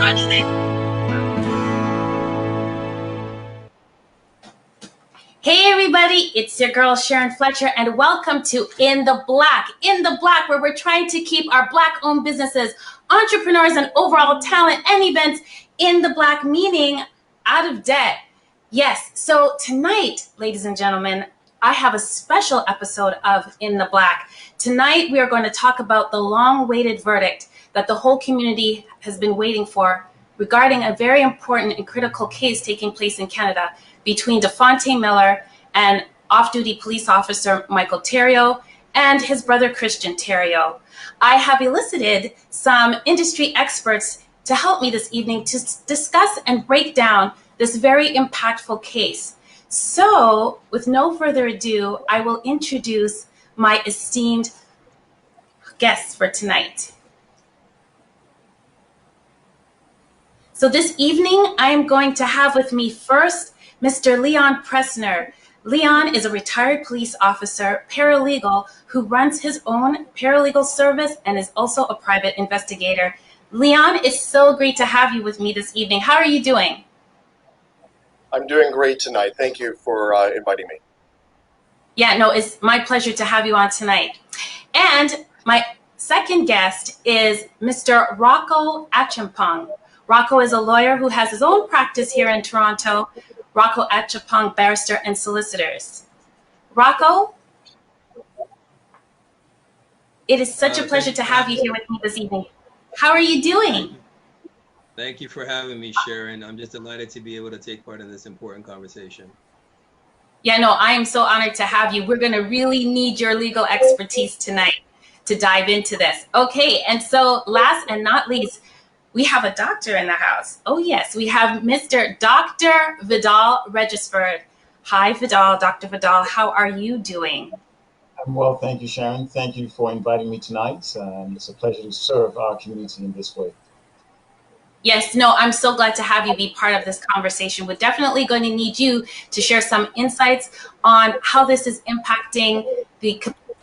Hey everybody, it's your girl Sharon Fletcher and welcome to In the Black, where we're trying to keep our Black-owned businesses, entrepreneurs, and overall talent and events in the black, meaning out of debt. Yes, so tonight, ladies and gentlemen, I have a special episode of In the Black. Tonight we are going to talk about the long-awaited verdict that the whole community has been waiting for regarding a very important and critical case taking place in Canada between Dafonte Miller and off-duty police officer Michael Theriault and his brother Christian Theriault. I have elicited some industry experts to help me this evening to discuss and break down this very impactful case. So, with no further ado, I will introduce my esteemed guests for tonight. So this evening, I am going to have with me first Mr. Leon Presner. Leon is a retired police officer, paralegal, who runs his own paralegal service and is also a private investigator. Leon, it's so great to have you with me this evening. How are you doing? I'm doing great tonight. Thank you for inviting me. Yeah, no, it's my pleasure to have you on tonight. And my second guest is Mr. Rocco Achampong. Rocco is a lawyer who has his own practice here in Toronto, Rocco Achampong Barrister and Solicitors. Rocco, it is such a pleasure to have you here with me this evening. How are you doing? Thank you for having me, Sharon. I'm just delighted to be able to take part in this important conversation. Yeah, no, I am so honored to have you. We're going to really need your legal expertise tonight to dive into this. Okay, and so last and not least, we have a doctor in the house. Oh yes, we have Mr. Dr. Vidoll Regisford. Hi Vidoll, Dr. Vidoll, how are you doing? I'm well, thank you, Sharon. Thank you for inviting me tonight. It's a pleasure to serve our community in this way. Yes, no, I'm so glad to have you be part of this conversation. We're definitely going to need you to share some insights on how this is impacting the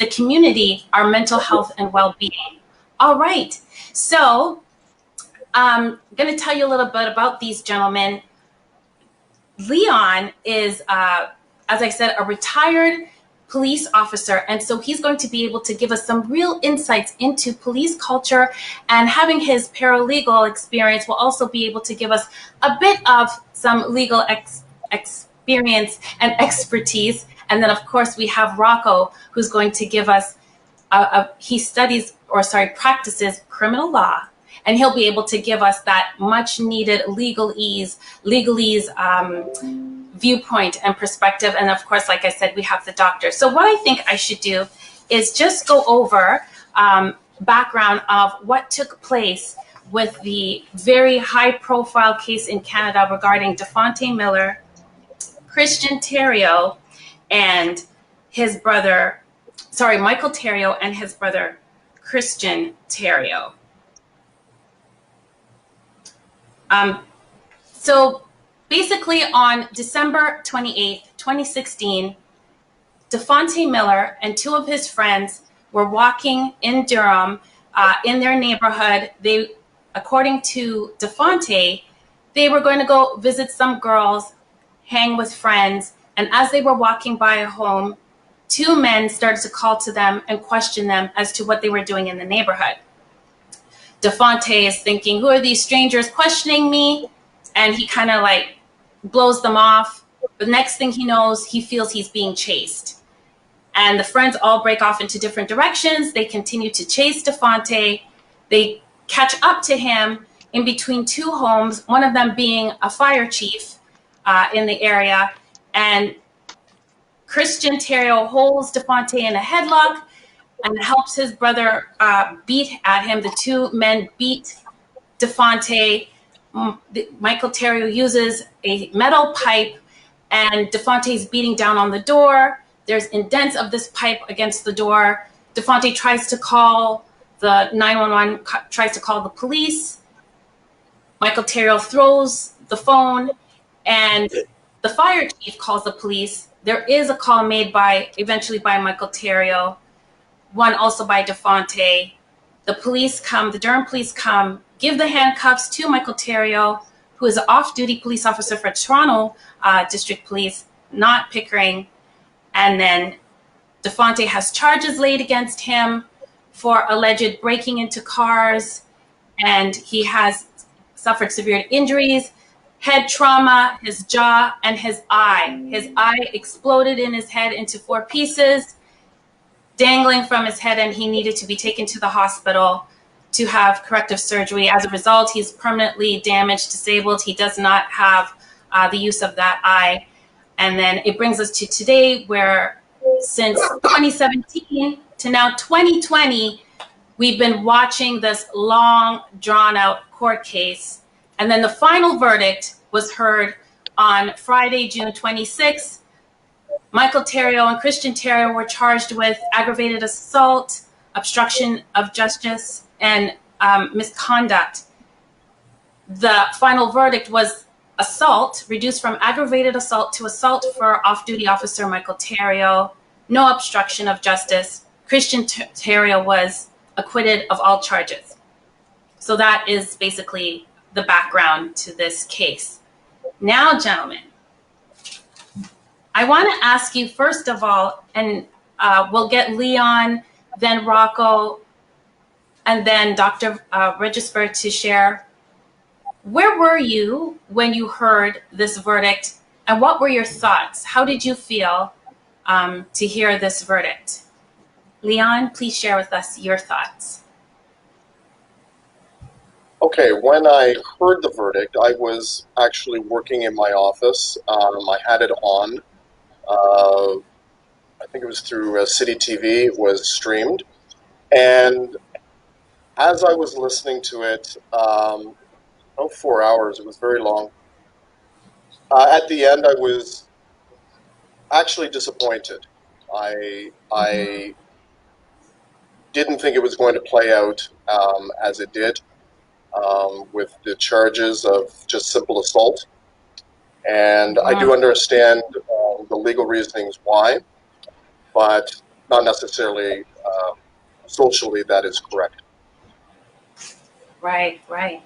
community, our mental health and well-being. All right, so I'm going to tell you a little bit about these gentlemen. Leon is, as I said, a retired police officer, and so he's going to be able to give us some real insights into police culture, and having his paralegal experience will also be able to give us a bit of some legal experience and expertise. And then, of course, we have Rocco, who's going to give us, he practices criminal law. And he'll be able to give us that much needed legalese viewpoint and perspective. And of course, like I said, we have the doctor. So what I think I should do is just go over background of what took place with the very high profile case in Canada regarding Dafonte Miller, Christian Theriault, and his brother, Michael Theriault and his brother, Christian Theriault. So basically on December 28th, 2016, Dafonte Miller and two of his friends were walking in Durham in their neighborhood. They, according to Dafonte, they were going to go visit some girls, hang with friends. And as they were walking by a home, two men started to call to them and question them as to what they were doing in the neighborhood. Dafonte is thinking, who are these strangers questioning me? And he kind of like blows them off. But next thing he knows, he feels he's being chased. And the friends all break off into different directions. They continue to chase Dafonte. They catch up to him in between two homes, one of them being a fire chief in the area. And Christian Theriault holds Dafonte in a headlock and helps his brother beat at him. The two men beat Dafonte. Michael Theriault uses a metal pipe, and Dafonte is beating down on the door. There's indents of this pipe against the door. Dafonte tries to call the 911, tries to call the police. Michael Theriault throws the phone, and the fire chief calls the police. There is a call made eventually by Michael Theriault, one also by Dafonte. The police come, the Durham police come, give the handcuffs to Michael Theriault, who is an off-duty police officer for Toronto District Police, not Pickering. And then Dafonte has charges laid against him for alleged breaking into cars, and he has suffered severe injuries, head trauma, his jaw, and his eye. His eye exploded in his head into 4 pieces, dangling from his head, and he needed to be taken to the hospital to have corrective surgery. As a result, he's permanently damaged, disabled. He does not have the use of that eye. And then it brings us to today, where since 2017 to now 2020, we've been watching this long, drawn-out court case. And then the final verdict was heard on Friday, June 26th. Michael Theriault and Christian Theriault were charged with aggravated assault, obstruction of justice, and misconduct. The final verdict was assault, reduced from aggravated assault to assault for off-duty officer Michael Theriault. No obstruction of justice. Christian Theriault was acquitted of all charges. So that is basically the background to this case. Now, gentlemen, I want to ask you first of all, and we'll get Leon, then Rocco, and then Dr. Regisford to share. Where were you when you heard this verdict, and what were your thoughts? How did you feel to hear this verdict? Leon, please share with us your thoughts. Okay, when I heard the verdict, I was actually working in my office. I had it on. I think it was through City TV. It was streamed. And as I was listening to it, about 4 hours, it was very long. At the end, I was actually disappointed. I didn't think it was going to play out as it did, with the charges of just simple assault. And I do understand the legal reasonings why, but not necessarily socially that is correct. Right, right.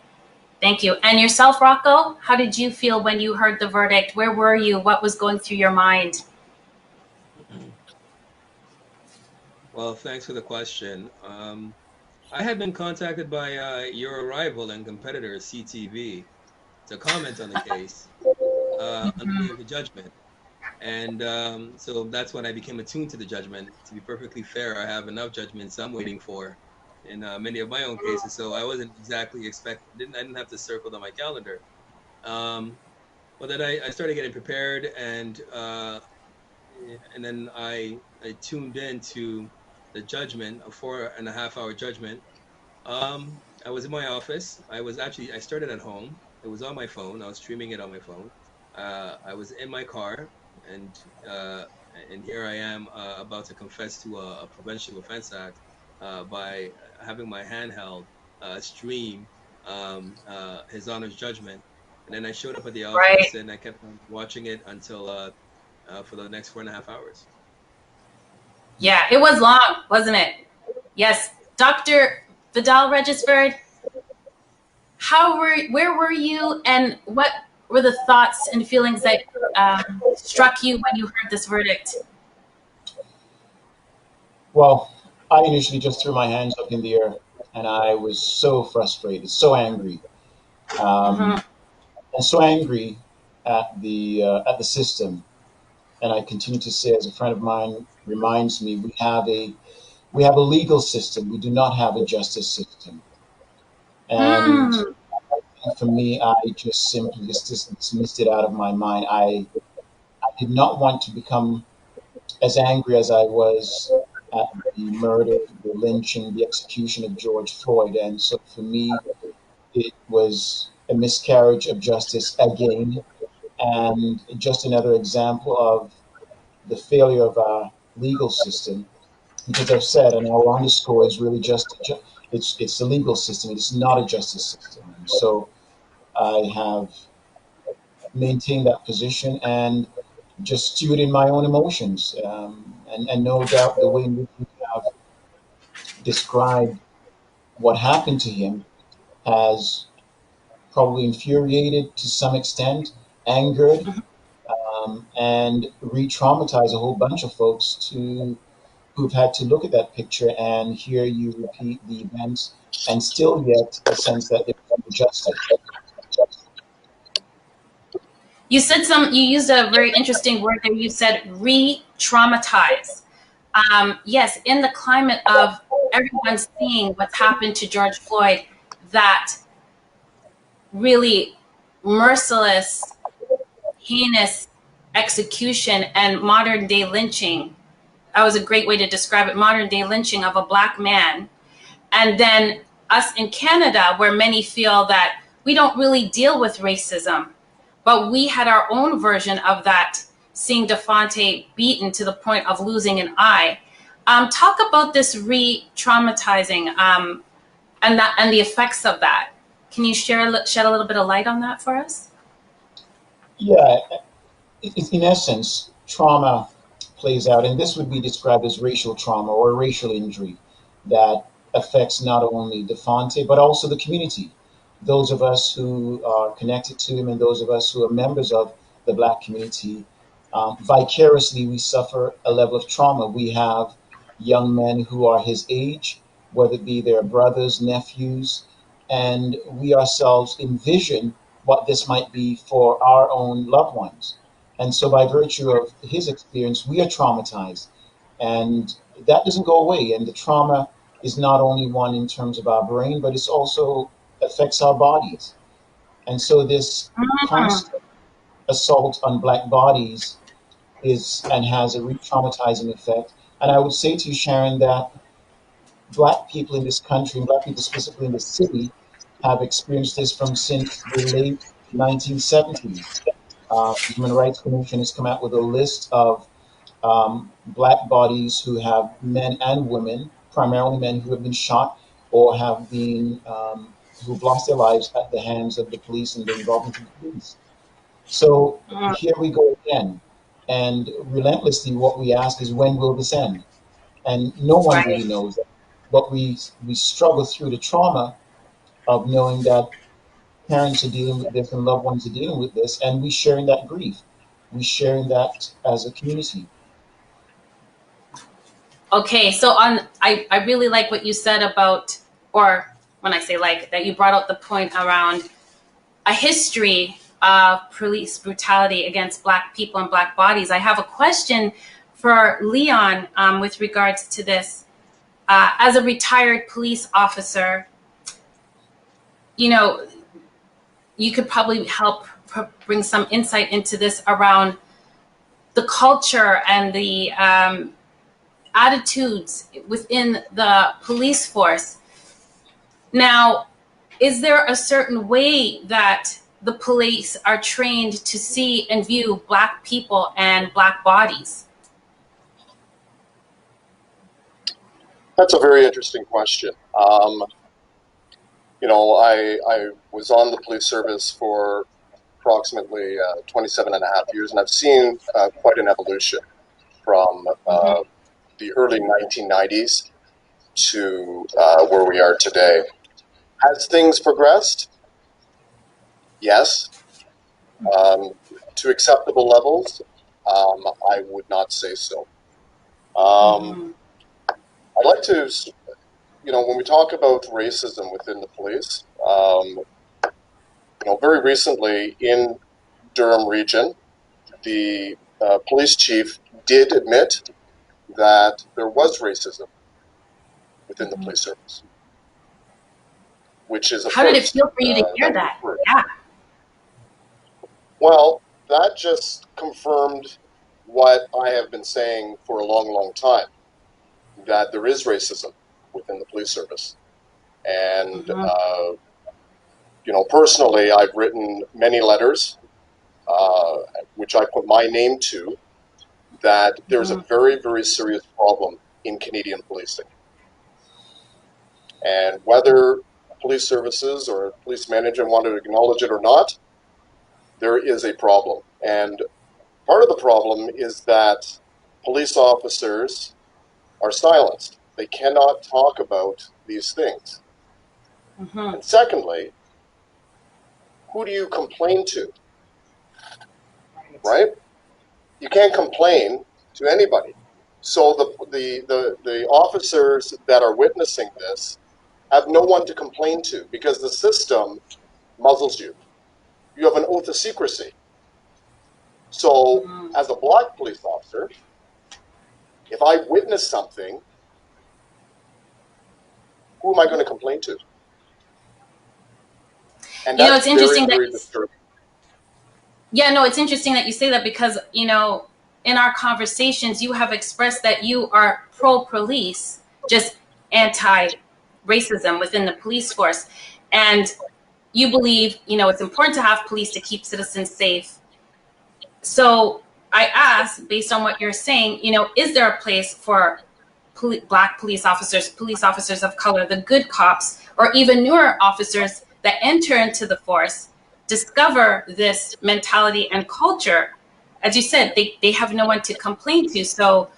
Thank you. And yourself, Rocco, how did you feel when you heard the verdict? Where were you? What was going through your mind? Well, thanks for the question. I had been contacted by your rival and competitor, CTV, to comment on the case under the judgment. And so that's when I became attuned to the judgment. To be perfectly fair, I have enough judgments I'm waiting for in many of my own cases. So I wasn't exactly I didn't have to circle on my calendar. But then I started getting prepared, and then I tuned in to the judgment, a 4.5-hour judgment. I was in my office. I started at home. It was on my phone. I was streaming it on my phone. I was in my car, and here I am about to confess to a Prevention of Offense Act by having my handheld stream His Honor's judgment. And then I showed up at the office, and I kept on watching it until for the next 4.5 hours. Yeah, it was long, wasn't it? Yes. Dr. Vidoll Regisford, where were you, and what were the thoughts and feelings that struck you when you heard this verdict? Well, I initially just threw my hands up in the air, and I was so frustrated, so angry, and so angry at the system. And I continue to say, as a friend of mine reminds me, we have a legal system. We do not have a justice system. And for me, I just simply dismissed it out of my mind. I did not want to become as angry as I was at the murder, the lynching, the execution of George Floyd. And so for me, it was a miscarriage of justice again, and just another example of the failure of our legal system. Because I've said, and I'll underscore, is really it's the legal system. It's not a justice system. And so I have maintained that position and just stewed in my own emotions. And no doubt the way in which you have described what happened to him has probably infuriated to some extent, angered, and re-traumatized a whole bunch of folks who've had to look at that picture and hear you repeat the events and still get a sense that there was justice. You used a very interesting word there. You said re-traumatize. Yes, in the climate of everyone seeing what's happened to George Floyd, that really merciless, heinous execution and modern day lynching. That was a great way to describe it. Modern day lynching of a Black man. And then us in Canada, where many feel that we don't really deal with racism, but we had our own version of that, seeing Dafonte beaten to the point of losing an eye. Talk about this re-traumatizing and the effects of that. Can you shed a little bit of light on that for us? Yeah, in essence, trauma plays out, and this would be described as racial trauma or racial injury that affects not only Dafonte, but also the community. Those of us who are connected to him and those of us who are members of the Black community, vicariously, we suffer a level of trauma. We have young men who are his age, whether it be their brothers, nephews, and we ourselves envision what this might be for our own loved ones. And so, by virtue of his experience, we are traumatized. And that doesn't go away. And the trauma is not only one in terms of our brain, but it also affects our bodies. And so, this constant assault on Black bodies is and has a re traumatizing effect. And I would say to you, Sharon, that Black people in this country, and Black people specifically in the city, have experienced this from since the late 1970s. The Human Rights Commission has come out with a list of Black bodies who have men and women, primarily men who have been shot or have been who've lost their lives at the hands of the police and the involvement of the police. So here we go again, and relentlessly, what we ask is, when will this end? And no one really Right. knows that. But we struggle through the trauma of knowing that parents are dealing with this and loved ones are dealing with this, and we share in that grief. We share in that as a community. Okay, so I really like what you said about, or when I say like, that you brought out the point around a history of police brutality against Black people and Black bodies. I have a question for Leon with regards to this. As a retired police officer, you know, you could probably help bring some insight into this around the culture and the attitudes within the police force. Now, is there a certain way that the police are trained to see and view Black people and Black bodies? That's a very interesting question. I was on the police service for approximately 27 and a half years, and I've seen quite an evolution from the early 1990s to where we are today. Has things progressed? Yes. To acceptable levels? I would not say so. I'd like to, when we talk about racism within the police, very recently in Durham region, the police chief did admit that there was racism within the police service, which is a How did it feel for you to hear that? Yeah. Well, that just confirmed what I have been saying for a long, long time, that there is racism within the police service. And, personally, I've written many letters, which I put my name to, that there's a very, very serious problem in Canadian policing. And whether police services or police management want to acknowledge it or not, there is a problem. And part of the problem is that police officers are silenced. They cannot talk about these things. And secondly, who do you complain to? Right? You can't complain to anybody. So the officers that are witnessing this have no one to complain to because the system muzzles you. You have an oath of secrecy. So as a Black police officer, if I witness something, who am I going to complain to? And that's it's interesting very that disturbing. Yeah, no, it's interesting that you say that because, in our conversations, you have expressed that you are pro-police, just anti-racism within the police force. And you believe, it's important to have police to keep citizens safe. So I ask, based on what you're saying, is there a place for Black police officers of color, the good cops, or even newer officers that enter into the force, discover this mentality and culture? As you said, they have no one to complain to. So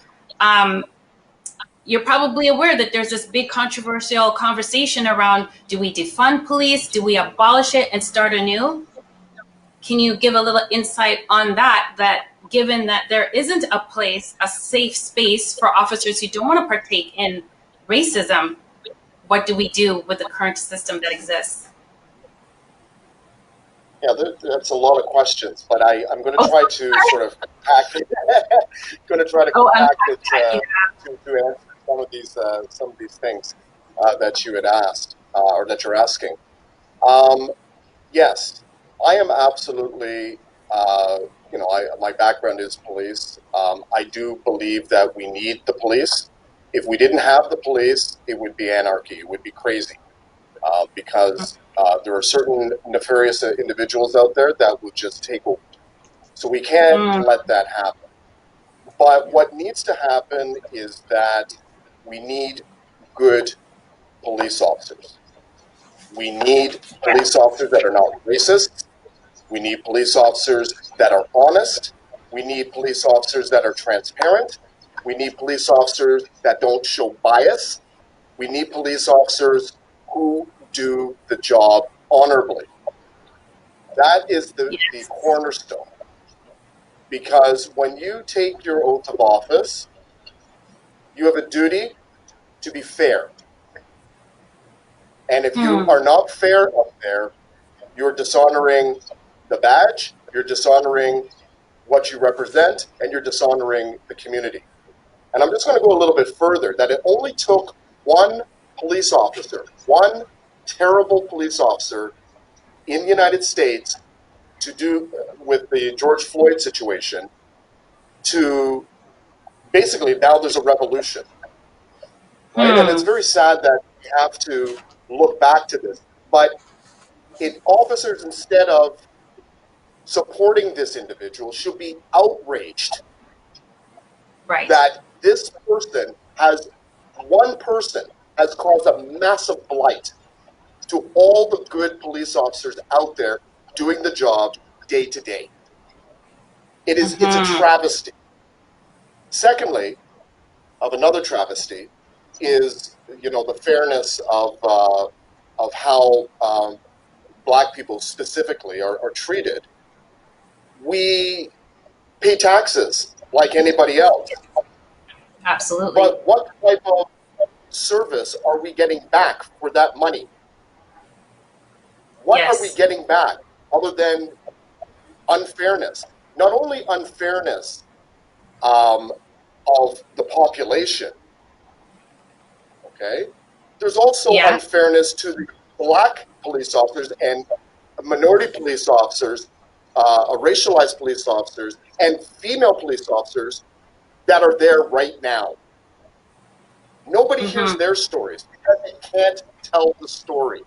you're probably aware that there's this big controversial conversation around, do we defund police? Do we abolish it and start anew? Can you give a little insight on that given that there isn't a place, a safe space for officers who don't want to partake in racism, what do we do with the current system that exists? Yeah, that's a lot of questions, but I'm going to try to sort of compact it. Going to try to compact it to answer some of these things that you had asked or that you're asking. Yes, I am absolutely. My background is police. I do believe that we need the police. If we didn't have the police, it would be anarchy. It would be crazy because there are certain nefarious individuals out there that would just take over. So we can't let that happen. But what needs to happen is that we need good police officers. We need police officers that are not racist. We need police officers that are honest. We need police officers that are transparent. We need police officers that don't show bias. We need police officers who do the job honorably. That is the cornerstone. Because when you take your oath of office, you have a duty to be fair. And if you are not fair up there, you're dishonoring the badge, you're dishonoring what you represent, and you're dishonoring the community. And I'm just going to go a little bit further, that it only took one police officer, one terrible police officer in the United States to do with the George Floyd situation to basically now there's a revolution, right? And it's very sad that we have to look back to this, but officers, instead of supporting this individual, should be outraged that this one person has caused a massive blight to all the good police officers out there doing the job day to day. It's a travesty. Secondly, of another travesty is, the fairness of how Black people specifically are treated. We pay taxes like anybody else. Absolutely. But what type of service are we getting back for that money? What are we getting back other than unfairness? Not only unfairness of the population, okay? There's also unfairness to the Black police officers and minority police officers, racialized police officers, and female police officers that are there right now. Nobody hears their stories because they can't tell the story.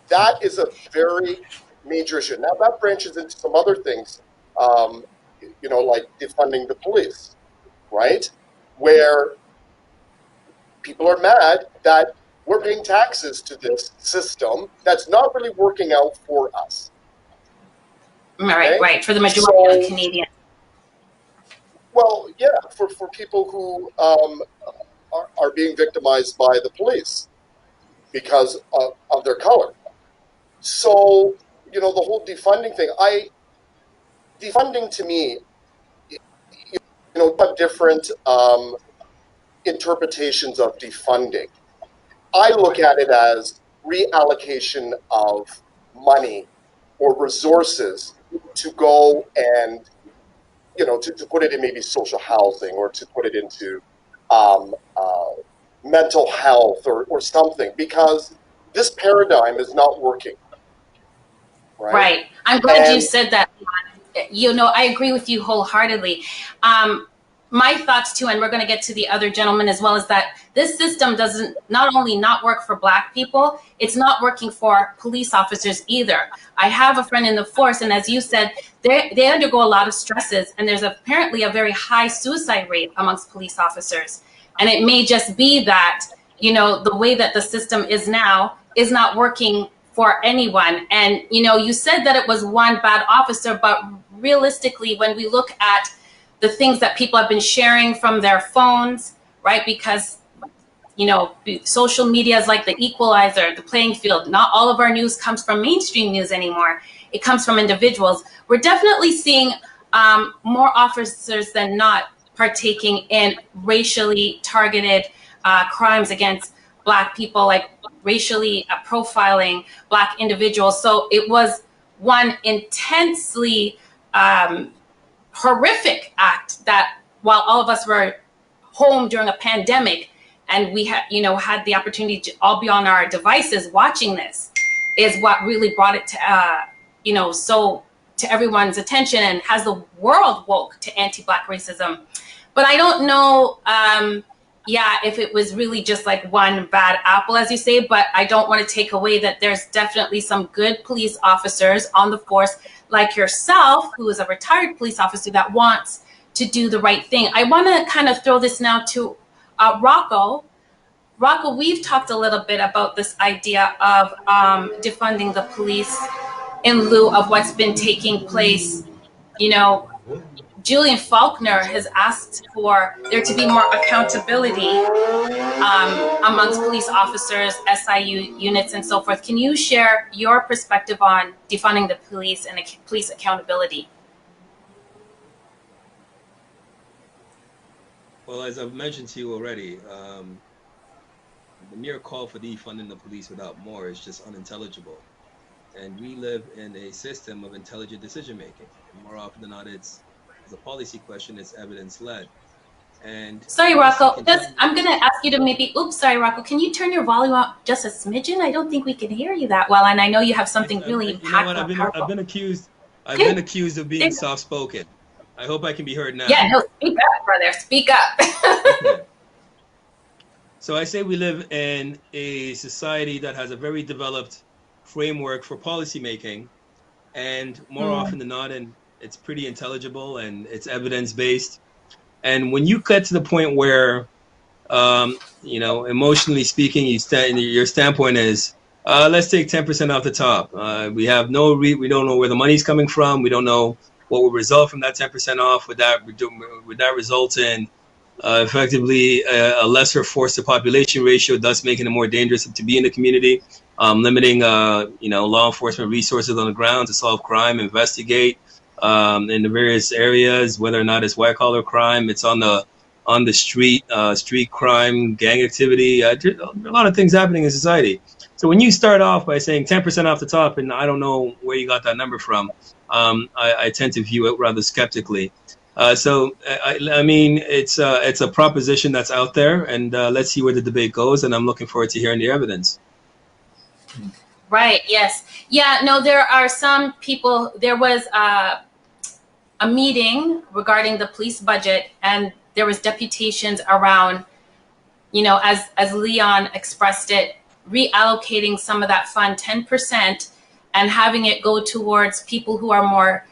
That is a very major issue. Now that branches into some other things, like defunding the police, right? Where people are mad that we're paying taxes to this system that's not really working out for us. Okay? Right, for the majority of Canadians. Well, yeah, for people who are being victimized by the police. because of their color. So, you know, the whole defunding thing, defunding to me, you know, have different interpretations of defunding. I look at it as reallocation of money or resources to go and, you know, to put it in maybe social housing or to put it into mental health or something, because this paradigm is not working. Right. I'm glad you said that. You know, I agree with you wholeheartedly. My thoughts too, and we're going to get to the other gentleman as well, is that this system doesn't not only not work for Black people, it's not working for police officers either. I have a friend in the force, and as you said, they undergo a lot of stresses, and there's apparently a very high suicide rate amongst police officers. And it may just be that, you know, the way that the system is now is not working for anyone. And, you know, you said that it was one bad officer, but realistically, when we look at the things that people have been sharing from their phones, right? Because, you know, social media is like the equalizer, the playing field. Not all of our news comes from mainstream news anymore. It comes from individuals. We're definitely seeing more officers than not partaking in racially targeted crimes against Black people, like racially profiling Black individuals. So it was one intensely horrific act that, while all of us were home during a pandemic and we had, you know, had the opportunity to all be on our devices watching this, is what really brought it to, you know, so to everyone's attention and has the world woke to anti-Black racism. But I don't know, if it was really just like one bad apple, as you say, but I don't want to take away that there's definitely some good police officers on the force, like yourself, who is a retired police officer that wants to do the right thing. I want to kind of throw this now to Rocco. Rocco, we've talked a little bit about this idea of defunding the police in lieu of what's been taking place. You know, Julian Faulkner has asked for there to be more accountability amongst police officers, SIU units, and so forth. Can you share your perspective on defunding the police and police accountability? Well, as I've mentioned to you already, the mere call for defunding the police without more is just unintelligible. And we live in a system of intelligent decision making. And more often than not, it's a policy question, it's evidence led. And sorry, Rocco, I'm going to ask you to maybe, sorry, Rocco, can you turn your volume up just a smidgen? I don't think we can hear you that well. And I know you have something really impactful. You know what, I've been accused of being soft spoken. I hope I can be heard now. Yeah, no, speak up, brother. Speak up. Okay. So I say we live in a society that has a very developed framework for policy making, and more often than not, and it's pretty intelligible and it's evidence based. And when you get to the point where, you know, emotionally speaking, your standpoint is, let's take 10% off the top. We have we don't know where the money's coming from. We don't know what will result from that 10% off. Would that result in effectively a lesser force to population ratio, thus making it more dangerous to be in the community, limiting law enforcement resources on the ground to solve crime, investigate in the various areas, whether or not it's white collar crime, it's on the street crime, gang activity. There are a lot of things happening in society. So when you start off by saying 10% off the top, and I don't know where you got that number from, I tend to view it rather skeptically. So I mean, it's a proposition that's out there, and let's see where the debate goes. And I'm looking forward to hearing the evidence. Right. Yes. Yeah. No, there are some people. There was a meeting regarding the police budget, and there was deputations around, you know, as Leon expressed it, reallocating some of that fund, 10%, and having it go towards people who are more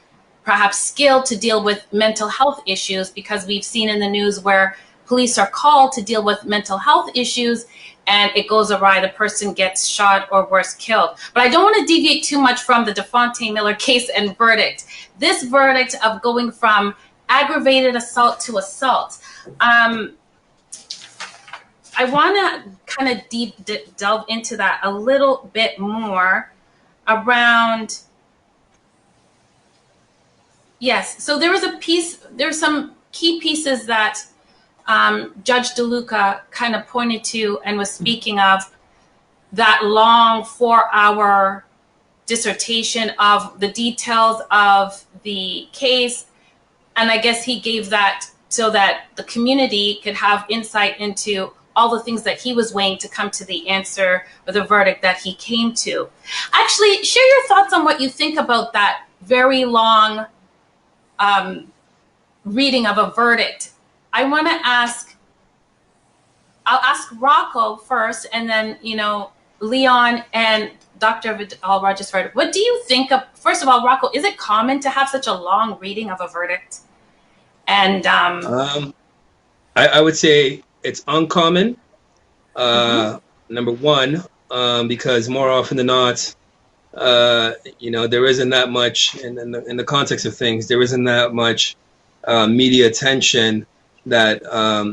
perhaps skilled to deal with mental health issues, because we've seen in the news where police are called to deal with mental health issues and it goes awry, the person gets shot or worse, killed. But I don't want to deviate too much from the Dafonte Miller case and verdict. This verdict of going from aggravated assault to assault. I want to kind of delve into that a little bit more around. Yes, so there's some key pieces that Judge DeLuca kind of pointed to and was speaking of, that long 4-hour dissertation of the details of the case. And I guess he gave that so that the community could have insight into all the things that he was weighing to come to the answer or the verdict that he came to. Actually, share your thoughts on what you think about that very long reading of a verdict. I want to I'll ask Rocco first, and then, Leon and Dr. Vidoll Regisford. What do you think of, first of all, Rocco, is it common to have such a long reading of a verdict? And I would say it's uncommon. Number one, because more often than not, there isn't that much in the context of things. There isn't that much media attention that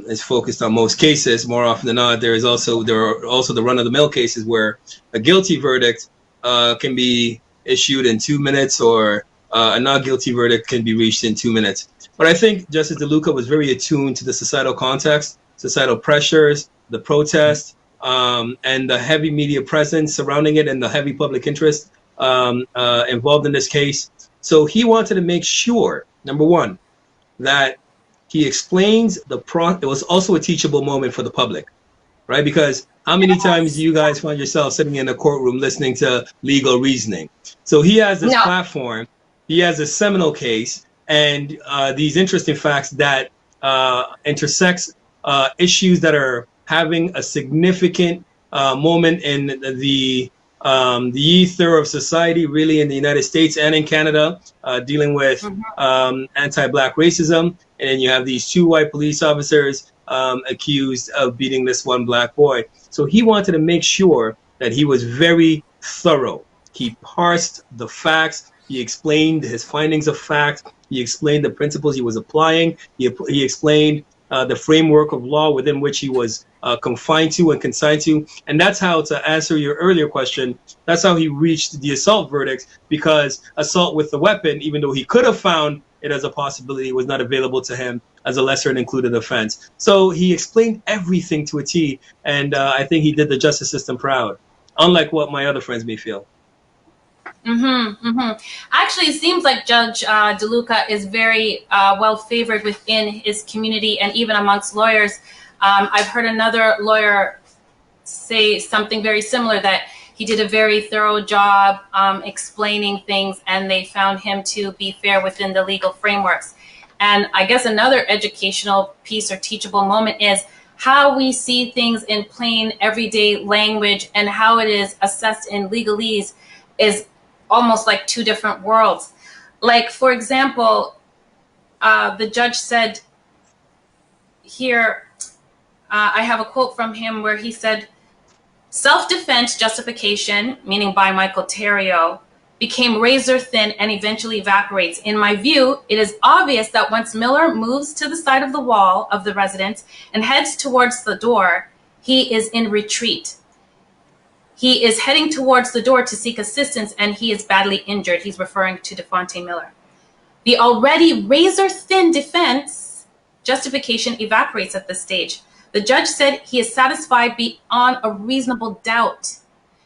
is focused on most cases. More often than not, there are also the run-of-the-mill cases where a guilty verdict can be issued in 2 minutes, or a not guilty verdict can be reached in 2 minutes. But I think Justice DeLuca was very attuned to the societal context, societal pressures, the protest, and the heavy media presence surrounding it, and the heavy public interest involved in this case. So he wanted to make sure, number one, that he explains it was also a teachable moment for the public, right? Because how many times do you guys find yourself sitting in a courtroom listening to legal reasoning? So he has this platform, he has a seminal case, and these interesting facts that intersects issues that are having a significant moment in the ether of society, really, in the United States and in Canada, dealing with anti-Black racism. And then you have these 2 white police officers accused of beating this one Black boy. So he wanted to make sure that he was very thorough. He parsed the facts. He explained his findings of fact. He explained the principles he was applying. He explained the framework of law within which he was confined to and consigned to. And that's how, to answer your earlier question, that's how he reached the assault verdict, because assault with the weapon, even though he could have found it as a possibility, was not available to him as a lesser and included offense. So he explained everything to a T, and I think he did the justice system proud, unlike what my other friends may feel. Actually, it seems like Judge DeLuca is very well favored within his community and even amongst lawyers. I've heard another lawyer say something very similar, that he did a very thorough job explaining things, and they found him to be fair within the legal frameworks. And I guess another educational piece or teachable moment is how we see things in plain everyday language and how it is assessed in legalese is almost like 2 different worlds. Like, for example, the judge said here, I have a quote from him where he said, "Self-defense justification," meaning by Michael Terrio, "became razor thin and eventually evaporates. In my view, it is obvious that once Miller moves to the side of the wall of the residence and heads towards the door, he is in retreat. He is heading towards the door to seek assistance, and he is badly injured." He's referring to Dafonte Miller. "The already razor-thin defense justification evaporates at this stage. The judge said he is satisfied beyond a reasonable doubt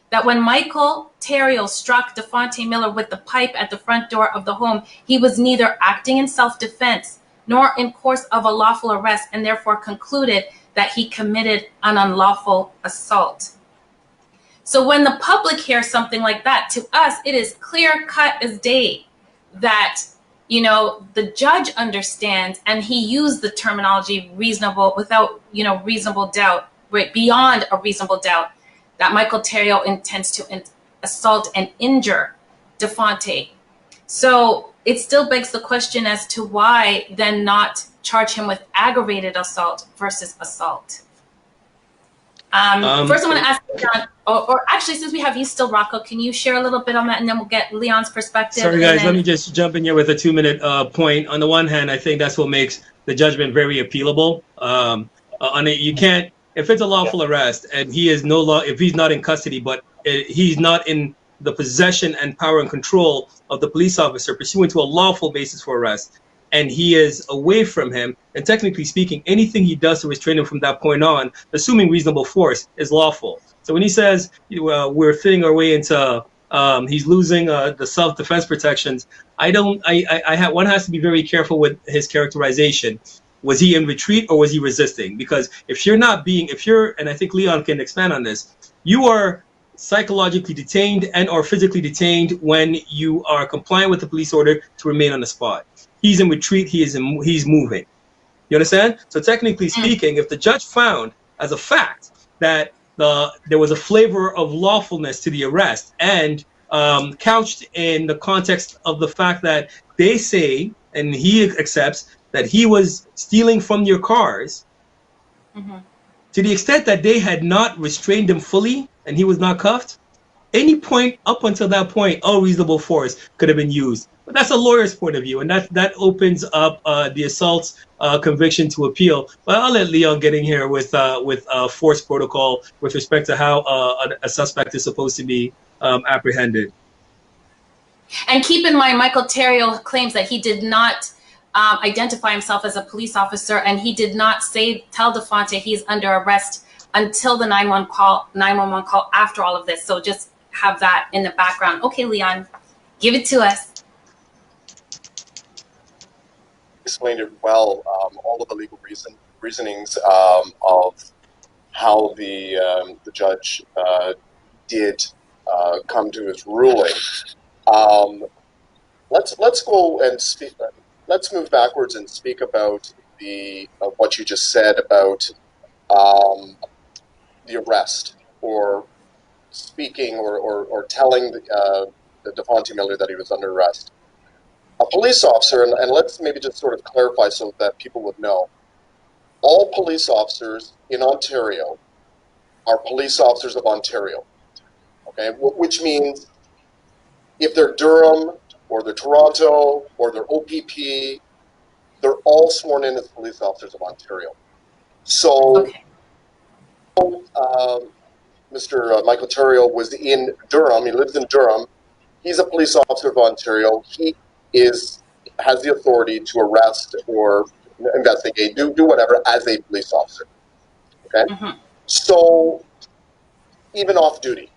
that when Michael Terrio struck Dafonte Miller with the pipe at the front door of the home, he was neither acting in self-defense nor in course of a lawful arrest, and therefore concluded that he committed an unlawful assault." So when the public hears something like that, to us, it is clear cut as day that, the judge understands, and he used the terminology reasonable, without, reasonable doubt, right, beyond a reasonable doubt, that Michael Terrio intends to assault and injure Dafonte. So it still begs the question as to why then not charge him with aggravated assault versus assault. First, I want to ask Leon, or actually, since we have you still, Rocco, can you share a little bit on that, and then we'll get Leon's perspective. Sorry, guys, let me just jump in here with a 2-minute point. On the one hand, I think that's what makes the judgment very appealable. You can't if it's a lawful arrest and he is if he's not in custody, but he's not in the possession and power and control of the police officer pursuant to a lawful basis for arrest, and he is away from him, and technically speaking, anything he does to restrain him from that point on, assuming reasonable force, is lawful. So when he says we're fitting our way into he's losing the self-defense protections, one has to be very careful with his characterization. Was he in retreat or was he resisting? Because if you're, and I think Leon can expand on this, you are psychologically detained and or physically detained when you are compliant with the police order to remain on the spot. He's in retreat, he's moving. You understand? So technically speaking, if the judge found as a fact that there was a flavor of lawfulness to the arrest and couched in the context of the fact that they say, and he accepts, that he was stealing from your cars, to the extent that they had not restrained him fully and he was not cuffed, any point up until that point, all reasonable force could have been used. But that's a lawyer's point of view, and that opens up the assault conviction to appeal. But I'll let Leon get in here with force protocol with respect to how a suspect is supposed to be apprehended. And keep in mind, Michael Terrio claims that he did not identify himself as a police officer, and he did not tell Dafonte he's under arrest until the 911 call after all of this. So just have that in the background. Okay, Leon, give it to us. Explained it well. All of the legal reasonings of how the judge did come to his ruling. Let's go and speak. Let's move backwards and speak about what you just said about the arrest, or speaking or telling the Dafonte Miller that he was under arrest. A police officer, and let's maybe just sort of clarify so that people would know, all police officers in Ontario are police officers of Ontario, okay? Which means if they're Durham or they're Toronto or they're OPP, they're all sworn in as police officers of Ontario. So Mr. Michael Terrio was in Durham. He lives in Durham. He's a police officer of Ontario. He has the authority to arrest or investigate, do whatever as a police officer. Okay? So even off duty,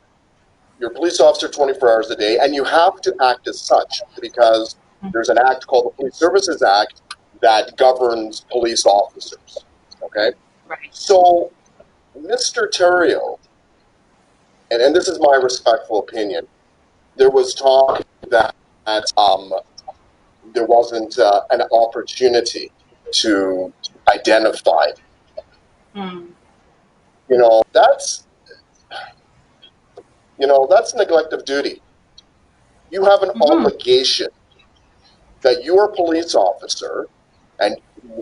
you're a police officer 24 hours a day, and you have to act as such because there's an act called the Police Services Act that governs police officers. Okay? Right. So Mr. Terrio, and this is my respectful opinion, there was talk that there wasn't an opportunity to identify. That's neglect of duty. You have an obligation that you are a police officer, and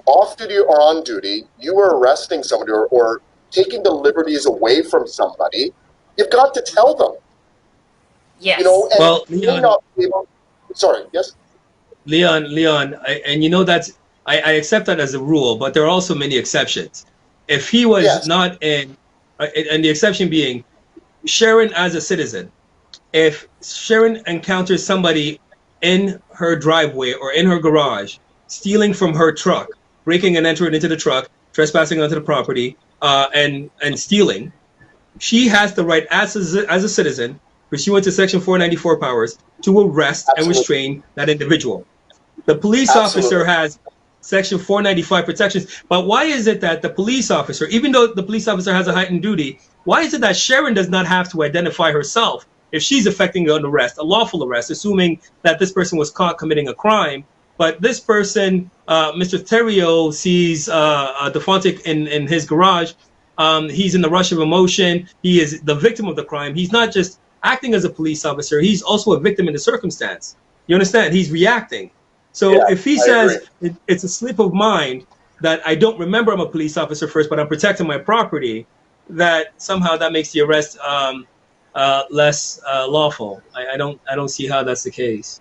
off duty or on duty, you are arresting somebody or taking the liberties away from somebody. You've got to tell them. Yes. And Leon, not able, sorry, yes? Leon, I accept that as a rule, but there are also many exceptions. If he was not in, and the exception being, Sharon as a citizen, if Sharon encounters somebody in her driveway or in her garage, stealing from her truck, breaking and entering into the truck, trespassing onto the property, and stealing, she has the right as a citizen, pursuant to Section 494 powers, to arrest and restrain that individual. The police officer has Section 495 protections, but why is it that the police officer, even though the police officer has a heightened duty, why is it that Sharon does not have to identify herself if she's effecting an arrest, a lawful arrest, assuming that this person was caught committing a crime, but this person, Mr. Terrio, sees Dafonte in his garage, he's in the rush of emotion, he is the victim of the crime, he's not just acting as a police officer, he's also a victim in the circumstance. You understand? He's reacting. So if he says it's a slip of mind that I don't remember I'm a police officer first, but I'm protecting my property, that somehow that makes the arrest less lawful. I don't see how that's the case.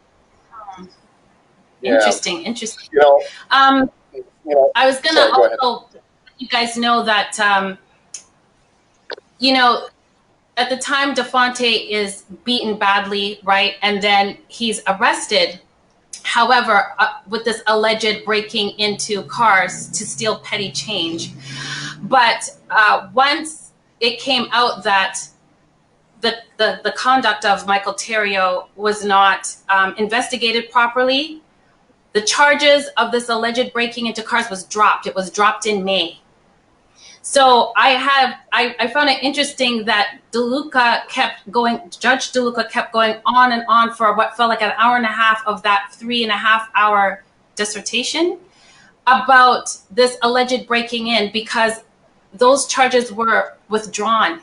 Interesting. I was gonna also let you guys know that you know, at the time, Dafonte is beaten badly, right? And then he's arrested. However, with this alleged breaking into cars to steal petty change. But once it came out that the conduct of Michael Terrio was not investigated properly, the charges of this alleged breaking into cars was dropped. It was dropped in May. So I found it interesting that Judge DeLuca kept going on and on for what felt like an hour and a half of that 3.5-hour dissertation about this alleged breaking in, because those charges were withdrawn.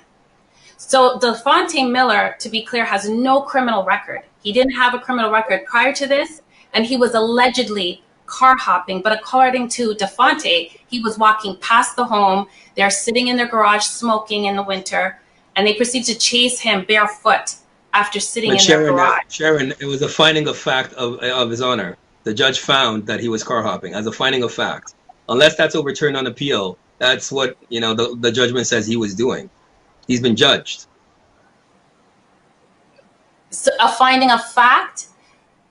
So Dafonte Miller, to be clear, has no criminal record. He didn't have a criminal record prior to this, and he was allegedly car hopping. But according to Dafonte, he was walking past the home. They're sitting in their garage smoking in the winter, and they proceed to chase him barefoot after sitting in their garage. Sharon, it was a finding of fact of His Honor. The judge found that he was car hopping as a finding of fact. Unless that's overturned on appeal, that's what the judgment says he was doing. He's been judged. So a finding of fact,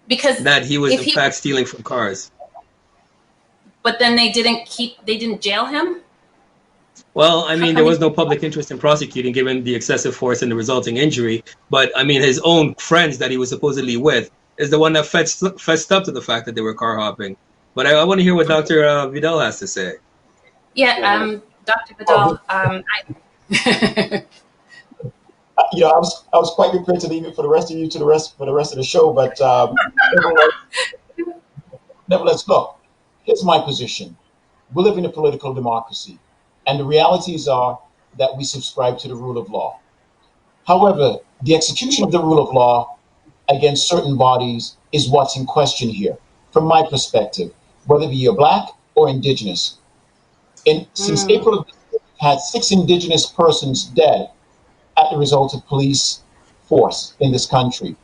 because that he was in fact stealing from cars. But then they didn't jail him? Well, I mean, there was no public interest in prosecuting given the excessive force and the resulting injury. But I mean, his own friends that he was supposedly with is the one that fessed up to the fact that they were car hopping. But I want to hear what Dr. Vidoll has to say. Yeah, Dr. Vidoll, I was quite prepared to leave it for the rest of you for the rest of the show, but nevertheless, look, here's my position. We live in a political democracy, and the realities are that we subscribe to the rule of law. However, the execution of the rule of law against certain bodies is what's in question here, from my perspective, whether you're Black or Indigenous. Since April of this year, we've had 6 Indigenous persons dead at the result of police force in this country.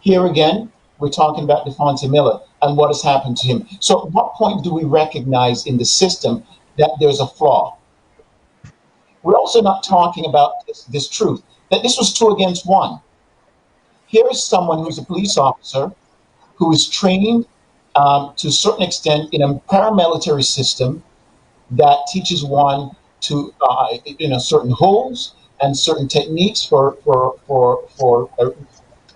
Here again, we're talking about Dafonte Miller and what has happened to him. So at what point do we recognize in the system that there's a flaw? We're also not talking about this truth, that this was 2 against 1. Here is someone who's a police officer who is trained to a certain extent in a paramilitary system that teaches one to certain holds and certain techniques for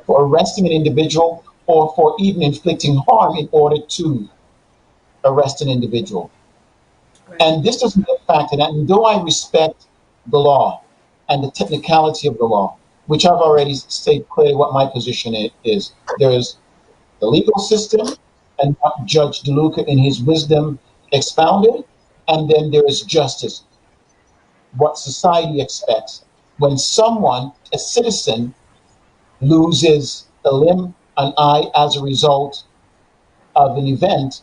arresting an individual or for even inflicting harm in order to arrest an individual. Right. And this doesn't get factored. And though I respect the law and the technicality of the law, which I've already stated clearly what my position is, there is the legal system and what Judge DeLuca in his wisdom expounded, and then there is justice, what society expects. When someone, a citizen, loses a limb, an eye as a result of an event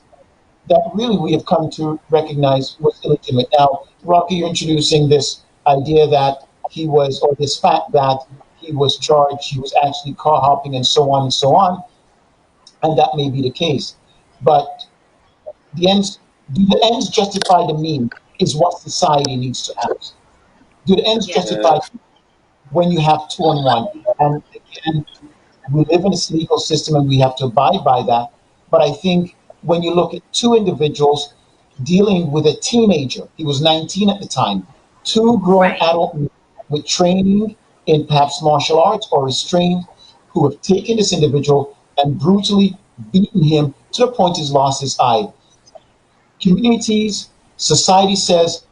that really we have come to recognize was illegitimate. Now, Rocky, you're introducing this idea that he was, or this fact that he was charged, he was actually car hopping and so on and so on, and that may be the case. But do the ends justify the means is what society needs to ask. Do the ends justify when you have 2 on 1? And again, we live in this legal system and we have to abide by that. But I think when you look at 2 individuals dealing with a teenager, he was 19 at the time, 2 grown adult men with training in perhaps martial arts or restraint, who have taken this individual and brutally beaten him to the point he's lost his eye. Communities, society says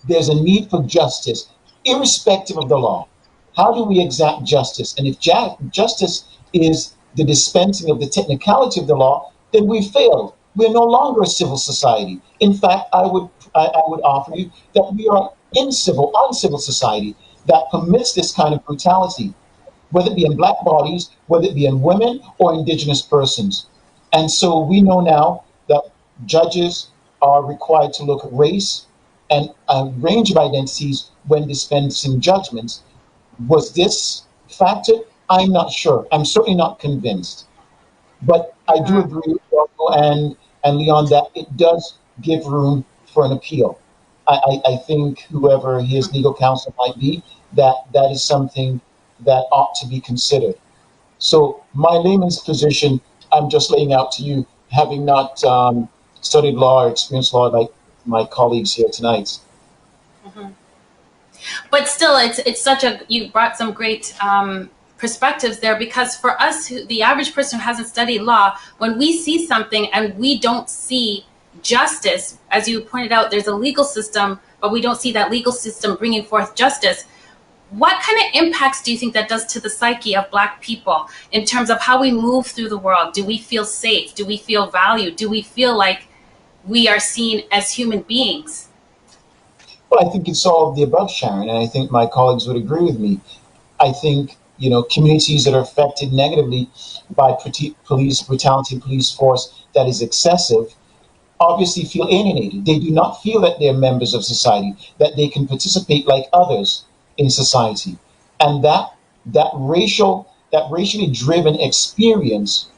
there's a need for justice, irrespective of the law. How do we exact justice? And if justice is the dispensing of the technicality of the law, then we failed. We're no longer a civil society. In fact, I would offer you that we are uncivil society that permits this kind of brutality, whether it be in Black bodies, whether it be in women or Indigenous persons. And so we know now that judges are required to look at race and a range of identities when dispensing judgments. Was this factored? I'm not sure. I'm certainly not convinced. But I do agree with Rocco and Leon that it does give room for an appeal. I think whoever his legal counsel might be, that is something that ought to be considered. So my layman's position, I'm just laying out to you, having not studied law or experienced law like my colleagues here tonight. Mhm. But still, it's such a, you brought some great perspectives there, because for us, the average person who hasn't studied law, when we see something and we don't see justice, as you pointed out, there's a legal system, but we don't see that legal system bringing forth justice. What kind of impacts do you think that does to the psyche of Black people in terms of how we move through the world? Do we feel safe? Do we feel valued? Do we feel like we are seen as human beings? Well, I think it's all of the above, Sharon, and I think my colleagues would agree with me. I think, communities that are affected negatively by police brutality, police force that is excessive, obviously feel alienated. They do not feel that they're members of society, that they can participate like others in society. And that racially driven experience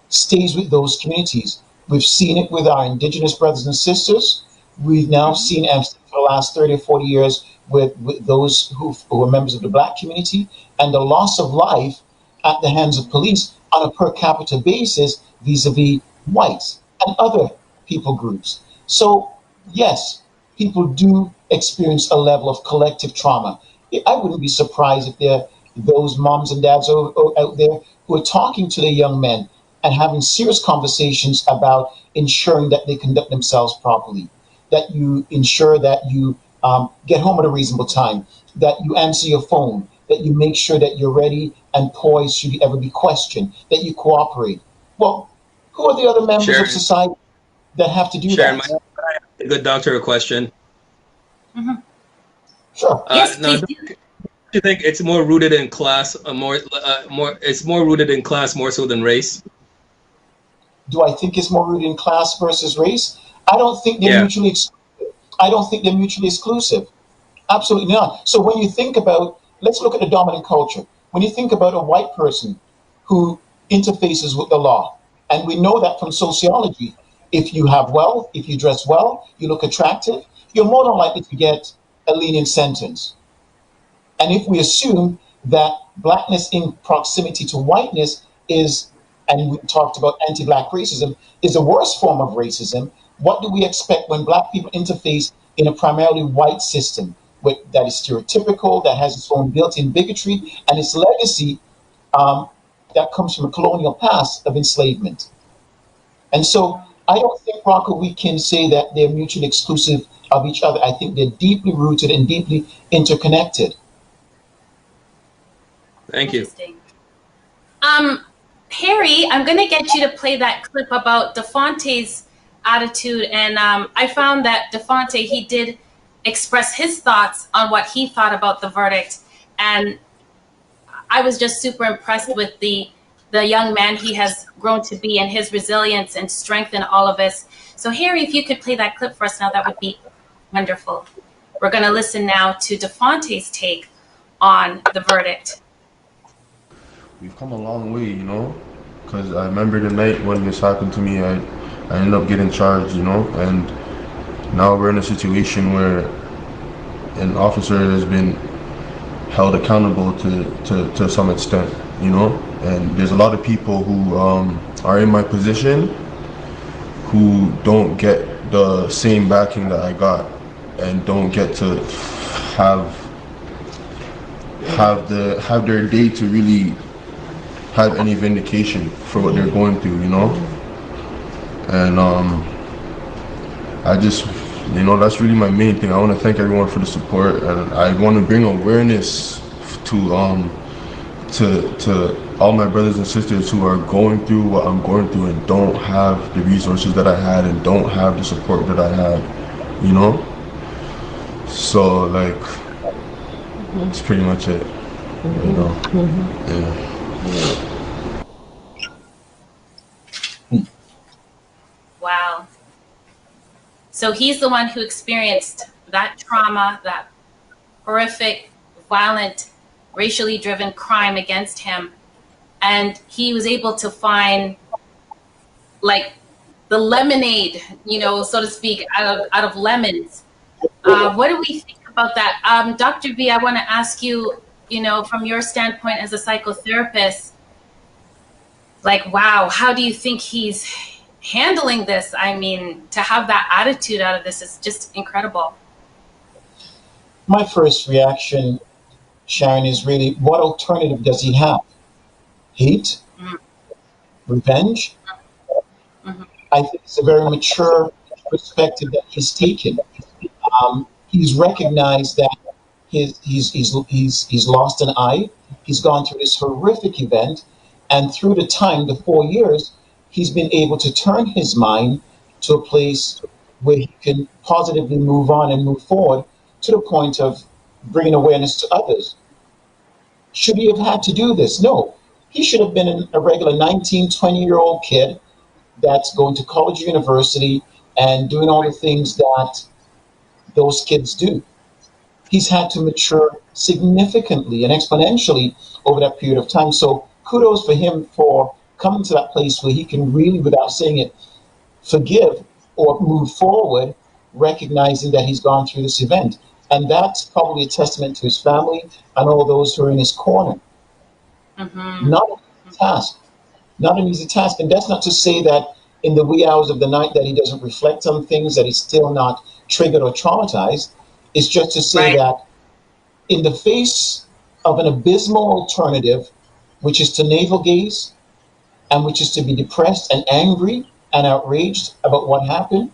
stays with those communities. We've seen it with our indigenous brothers and sisters. We've now seen it for the last 30 or 40 years with those who are members of the Black community, and the loss of life at the hands of police on a per capita basis vis-a-vis whites and other people groups. So yes, people do experience a level of collective trauma. I wouldn't be surprised if there are those moms and dads out there who are talking to their young men and having serious conversations about ensuring that they conduct themselves properly, that you ensure that you get home at a reasonable time, that you answer your phone, that you make sure that you're ready and poised should you ever be questioned, that you cooperate. Well, who are the other members Sharon, of society that have to do Sharon, that? good doctor, a question. Mm-hmm. Sure. Yes, Now, please do do. you think it's more rooted in class, it's more rooted in class more so than race? Do I think it's more rooted in class versus race? I don't think they're Yeah. mutually exclusive. I don't think they're mutually exclusive. Absolutely not. So when you think about, let's look at the dominant culture. When you think about a white person who interfaces with the law, and we know that from sociology, if you have wealth, if you dress well, you look attractive, you're more than likely to get a lenient sentence. And if we assume that blackness in proximity to whiteness is, and we talked about anti-black racism, is a worse form of racism, what do we expect when Black people interface in a primarily white system that is stereotypical, that has its own built-in bigotry, and its legacy that comes from a colonial past of enslavement? And so I don't think, Rocco, we can say that they're mutually exclusive of each other. I think they're deeply rooted and deeply interconnected. Thank you. Interesting. Harry, I'm going to get you to play that clip about Dafonte's attitude. And I found that Dafonte, he did express his thoughts on what he thought about the verdict. And I was just super impressed with the young man he has grown to be and his resilience and strength in all of this. So Harry, if you could play that clip for us now, that would be wonderful. We're going to listen now to Dafonte's take on the verdict. We've come a long way, because I remember the night when this happened to me, I ended up getting charged, and now we're in a situation where an officer has been held accountable to some extent, and there's a lot of people who are in my position who don't get the same backing that I got and don't get to have their day to really have any vindication for what they're going through, and I just, that's really my main thing. I want to thank everyone for the support, and I want to bring awareness to all my brothers and sisters who are going through what I'm going through and don't have the resources that I had and don't have the support that I had, so that's pretty much it, yeah. Wow. So he's the one who experienced that trauma, that horrific, violent, racially driven crime against him. And he was able to find the lemonade, so to speak, out of lemons, What do we think about that? Dr. V, I want to ask you, from your standpoint as a psychotherapist, like, wow, how do you think he's handling this? I mean, to have that attitude out of this is just incredible. My first reaction, Sharon, is really, what alternative does he have? Hate? Revenge? I think it's a very mature perspective that he's taken. He's recognized that he's lost an eye. He's gone through this horrific event, and through the 4 years, he's been able to turn his mind to a place where he can positively move on and move forward to the point of bringing awareness to others. Should he have had to do this? No. He should have been a regular 19, 20-year-old kid that's going to college or university and doing all the things that those kids do. He's had to mature significantly and exponentially over that period of time. So kudos for him for coming to that place where he can really, without saying it, forgive or move forward, recognizing that he's gone through this event. And that's probably a testament to his family and all those who are in his corner. Not an easy task. Not an easy task. And that's not to say that in the wee hours of the night that he doesn't reflect on things, that he's still not triggered or traumatized. It's just to say that in the face of an abysmal alternative, which is to navel gaze and which is to be depressed and angry and outraged about what happened,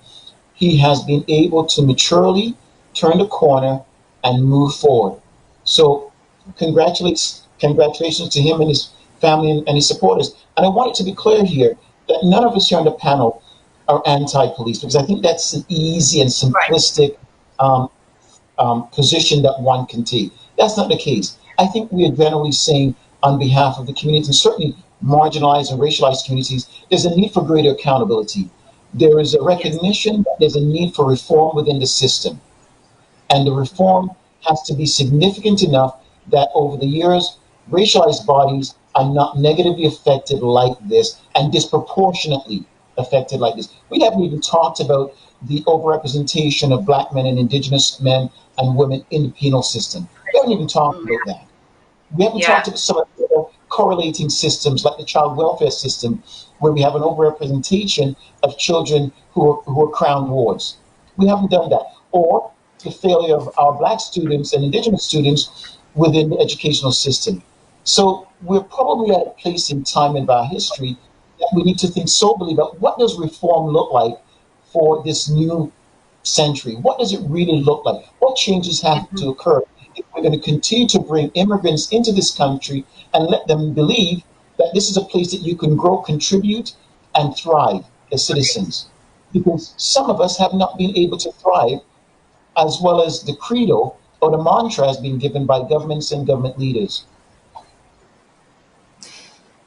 he has been able to maturely turn the corner and move forward. So congratulations to him and his family and his supporters. And I want it to be clear here that none of us here on the panel are anti-police, because I think that's an easy and simplistic position that one can take. That's not the case. I think we are generally saying on behalf of the community, and certainly marginalized and racialized communities, there's a need for greater accountability. There is a recognition that there's a need for reform within the system. And the reform has to be significant enough that over the years, racialized bodies are not negatively affected like this and disproportionately affected like this. We haven't even talked about the overrepresentation of Black men and Indigenous men and women in the penal system. We haven't even talked about that. We haven't talked about some of the correlating systems like the child welfare system, where we have an overrepresentation of children who are crowned wards. We haven't done that. Or the failure of our Black students and Indigenous students within the educational system. So we're probably at a place in time in our history that we need to think soberly about what does reform look like for this new century? What does it really look like? What changes have to occur if we're going to continue to bring immigrants into this country and let them believe that this is a place that you can grow, contribute, and thrive as citizens? Because some of us have not been able to thrive as well as the credo or the mantra has been given by governments and government leaders.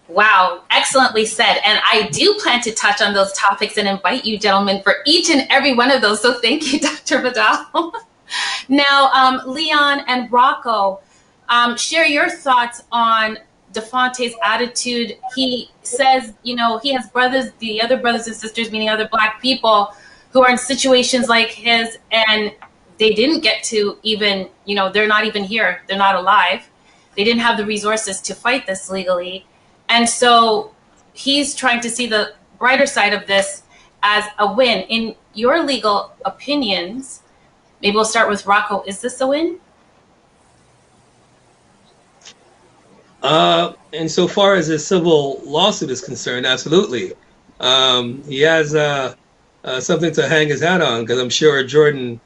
Wow, excellently said. And I do plan to touch on those topics and invite you gentlemen for each and every one of those. So thank you, Dr. Vidoll. Now, Leon and Rocco, share your thoughts on Dafonte's attitude. He says, he has brothers, the other brothers and sisters, meaning other Black people who are in situations like his, and they didn't get to even, they're not even here. They're not alive. They didn't have the resources to fight this legally. And so he's trying to see the brighter side of this as a win. In your legal opinions, maybe we'll start with Rocco. Is this a win? Insofar as a civil lawsuit is concerned, absolutely. He has something to hang his hat on, because I'm sure Jordan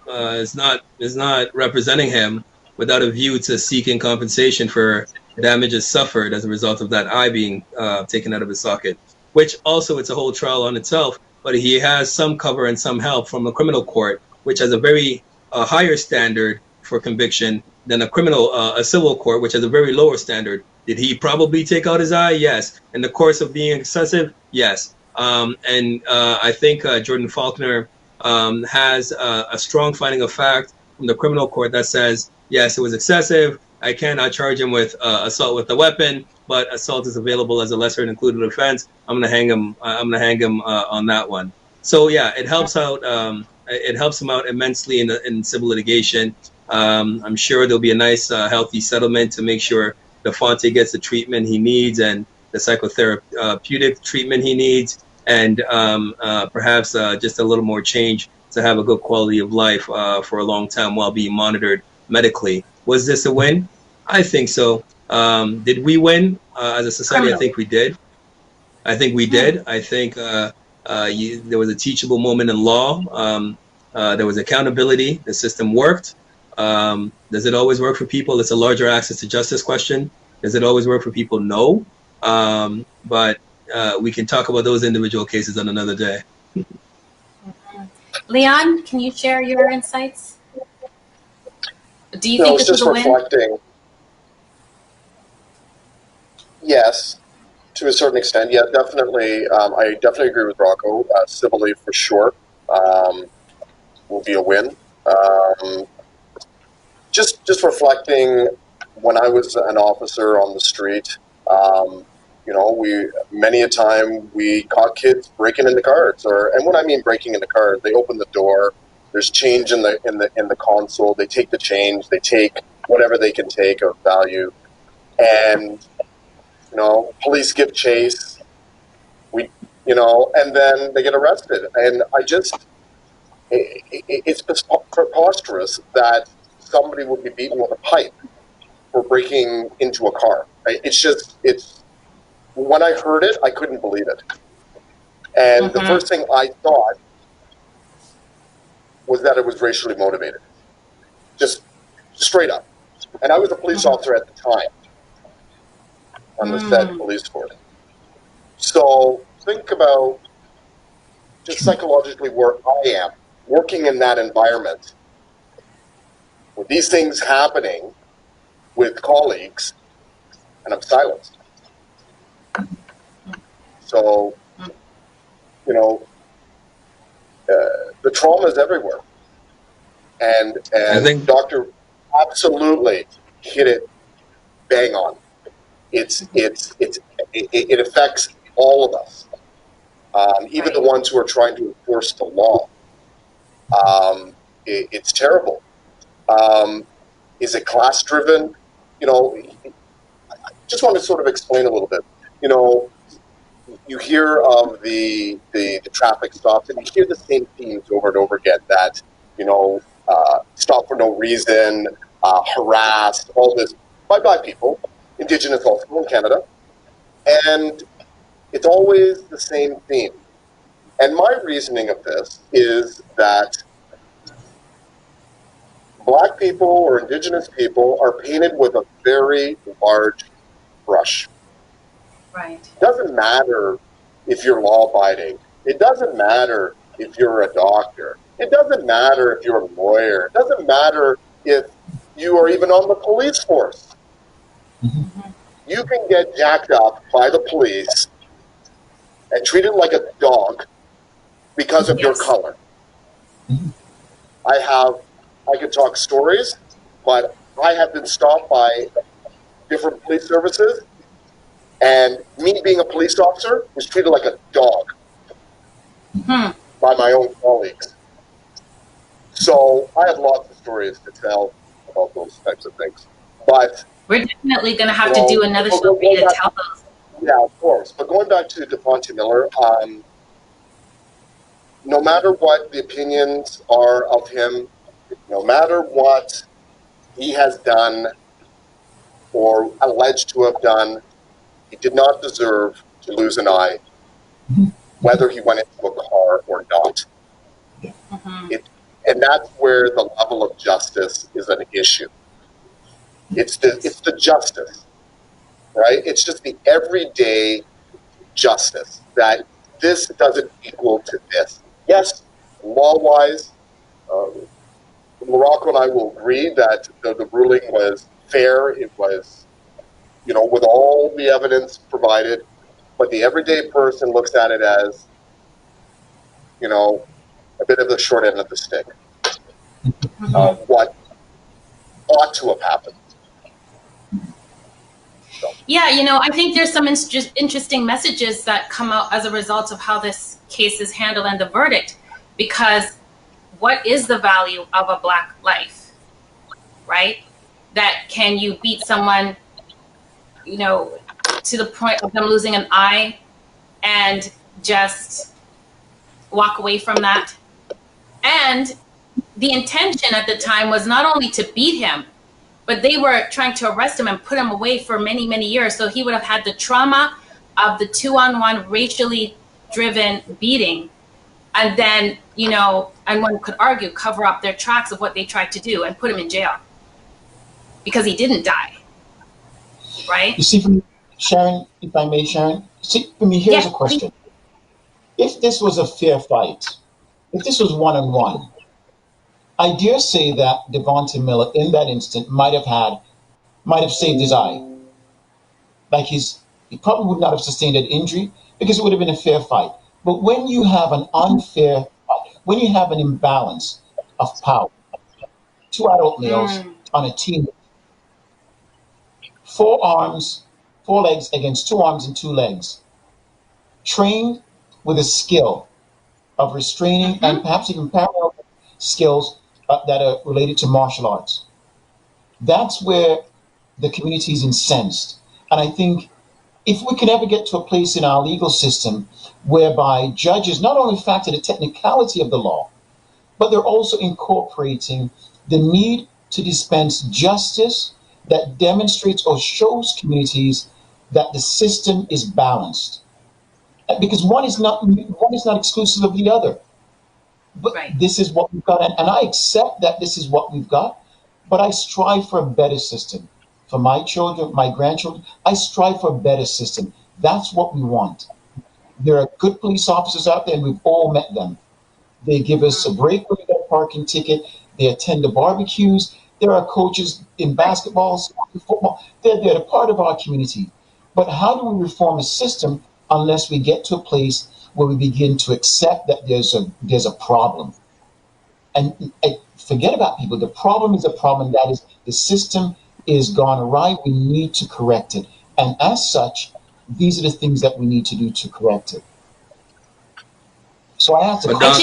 is not representing him without a view to seeking compensation for damages suffered as a result of that eye being taken out of his socket, which also it's a whole trial on itself. But he has some cover and some help from the criminal court, which has a very higher standard for conviction than a civil court, which has a very lower standard. Did he probably take out his eye? Yes. In the course of being excessive? Yes. I think Jordan Faulkner has a strong finding of fact from the criminal court that says, yes, it was excessive. I cannot charge him with assault with a weapon, but assault is available as a lesser included offense. I'm gonna hang him on that one. So yeah, it helps out. it helps him out immensely in civil litigation. I'm sure there'll be a nice, healthy settlement to make sure Dafonte gets the treatment he needs and the psychotherapeutic treatment he needs, and perhaps just a little more change to have a good quality of life for a long time while being monitored medically. Was this a win? I think so. Did we win as a society? I think we did. I think we did. I think there was a teachable moment in law. There was accountability. The system worked. Does it always work for people? It's a larger access to justice question. Does it always work for people? No. But we can talk about those individual cases on another day. Leon, can you share your insights? Do you think this is a win? Yes, to a certain extent. Yeah, definitely. I definitely agree with Rocco. Civilly, for sure, will be a win. Just reflecting, when I was an officer on the street, many a time we caught kids breaking into cars, and when I mean breaking into cars, they open the door. There's change in the console. They take the change. They take whatever they can take of value, and police give chase. And then they get arrested. And it's preposterous that somebody would be beaten with a pipe for breaking into a car. Right? When I heard it, I couldn't believe it. And the first thing I thought was that it was racially motivated. Just straight up. And I was a police officer at the time on the said police force. So think about just psychologically where I am, working in that environment, with these things happening with colleagues, and I'm silenced. So, the trauma is everywhere. And I think Doctor absolutely hit it bang on. It affects all of us, even the ones who are trying to enforce the law. It's terrible. Is it class driven? I just want to sort of explain a little bit. You hear of the traffic stops, and you hear the same themes over and over again. That stop for no reason, harassed, all this by Black people, Indigenous also in Canada, and it's always the same theme. And my reasoning of this is that Black people or Indigenous people are painted with a very large brush. Right. It doesn't matter if you're law-abiding. It doesn't matter if you're a doctor. It doesn't matter if you're a lawyer. It doesn't matter if you are even on the police force. Mm-hmm. You can get jacked up by the police and treated like a dog because of your color. Mm-hmm. I could talk stories, but I have been stopped by different police services, and me being a police officer was treated like a dog by my own colleagues. So I have lots of stories to tell about those types of things. But we're definitely going to have to do another show for you to tell those. Yeah, of course. But going back to Dafonte Miller, no matter what the opinions are of him, no matter what he has done or alleged to have done, he did not deserve to lose an eye, whether he went into a car or not. Mm-hmm. And that's where the level of justice is an issue. It's the justice, right? It's just the everyday justice that this doesn't equal to this. Yes, law-wise, Rocco and I will agree that the ruling was fair. It was, with all the evidence provided, but the everyday person looks at it as, a bit of the short end of the stick of what ought to have happened. So. Yeah, I think there's some interesting messages that come out as a result of how this case is handled and the verdict, because what is the value of a Black life, right? That can you beat someone, you know, to the point of them losing an eye and just walk away from that? And the intention at the time was not only to beat him, but they were trying to arrest him and put him away for many, many years. So he would have had the trauma of the 2-on-1 racially driven beating. And then, you know, and one could argue, cover up their tracks of what they tried to do and put him in jail because he didn't die. Right? You see, for me, Sharon, if I may, Sharon, see, for me, here's a question. If this was a fair fight, if this was 1-on-1, I dare say that Dafonte Miller in that instant might have saved his eye. Like he probably would not have sustained an injury because it would have been a fair fight. But when you have an unfair fight, when you have an imbalance of power, 2 adult males on a team, 4 arms, 4 legs against 2 arms and 2 legs, trained with a skill of restraining and perhaps even parallel skills that are related to martial arts. That's where the community is incensed. And I think if we can ever get to a place in our legal system whereby judges not only factor the technicality of the law, but they're also incorporating the need to dispense justice that demonstrates or shows communities that the system is balanced. Because one is not exclusive of the other. But this is what we've got, and I accept that this is what we've got, but I strive for a better system. For my children, my grandchildren, I strive for a better system. That's what we want. There are good police officers out there, and we've all met them. They give us a break when we get a parking ticket. They attend the barbecues. There are coaches in basketball, football. They're a part of our community. But how do we reform a system unless we get to a place where we begin to accept that there's a problem? And forget about people. The problem is a problem. That is, the system is gone awry. We need to correct it. And as such, these are the things that we need to do to correct it. So I have to. I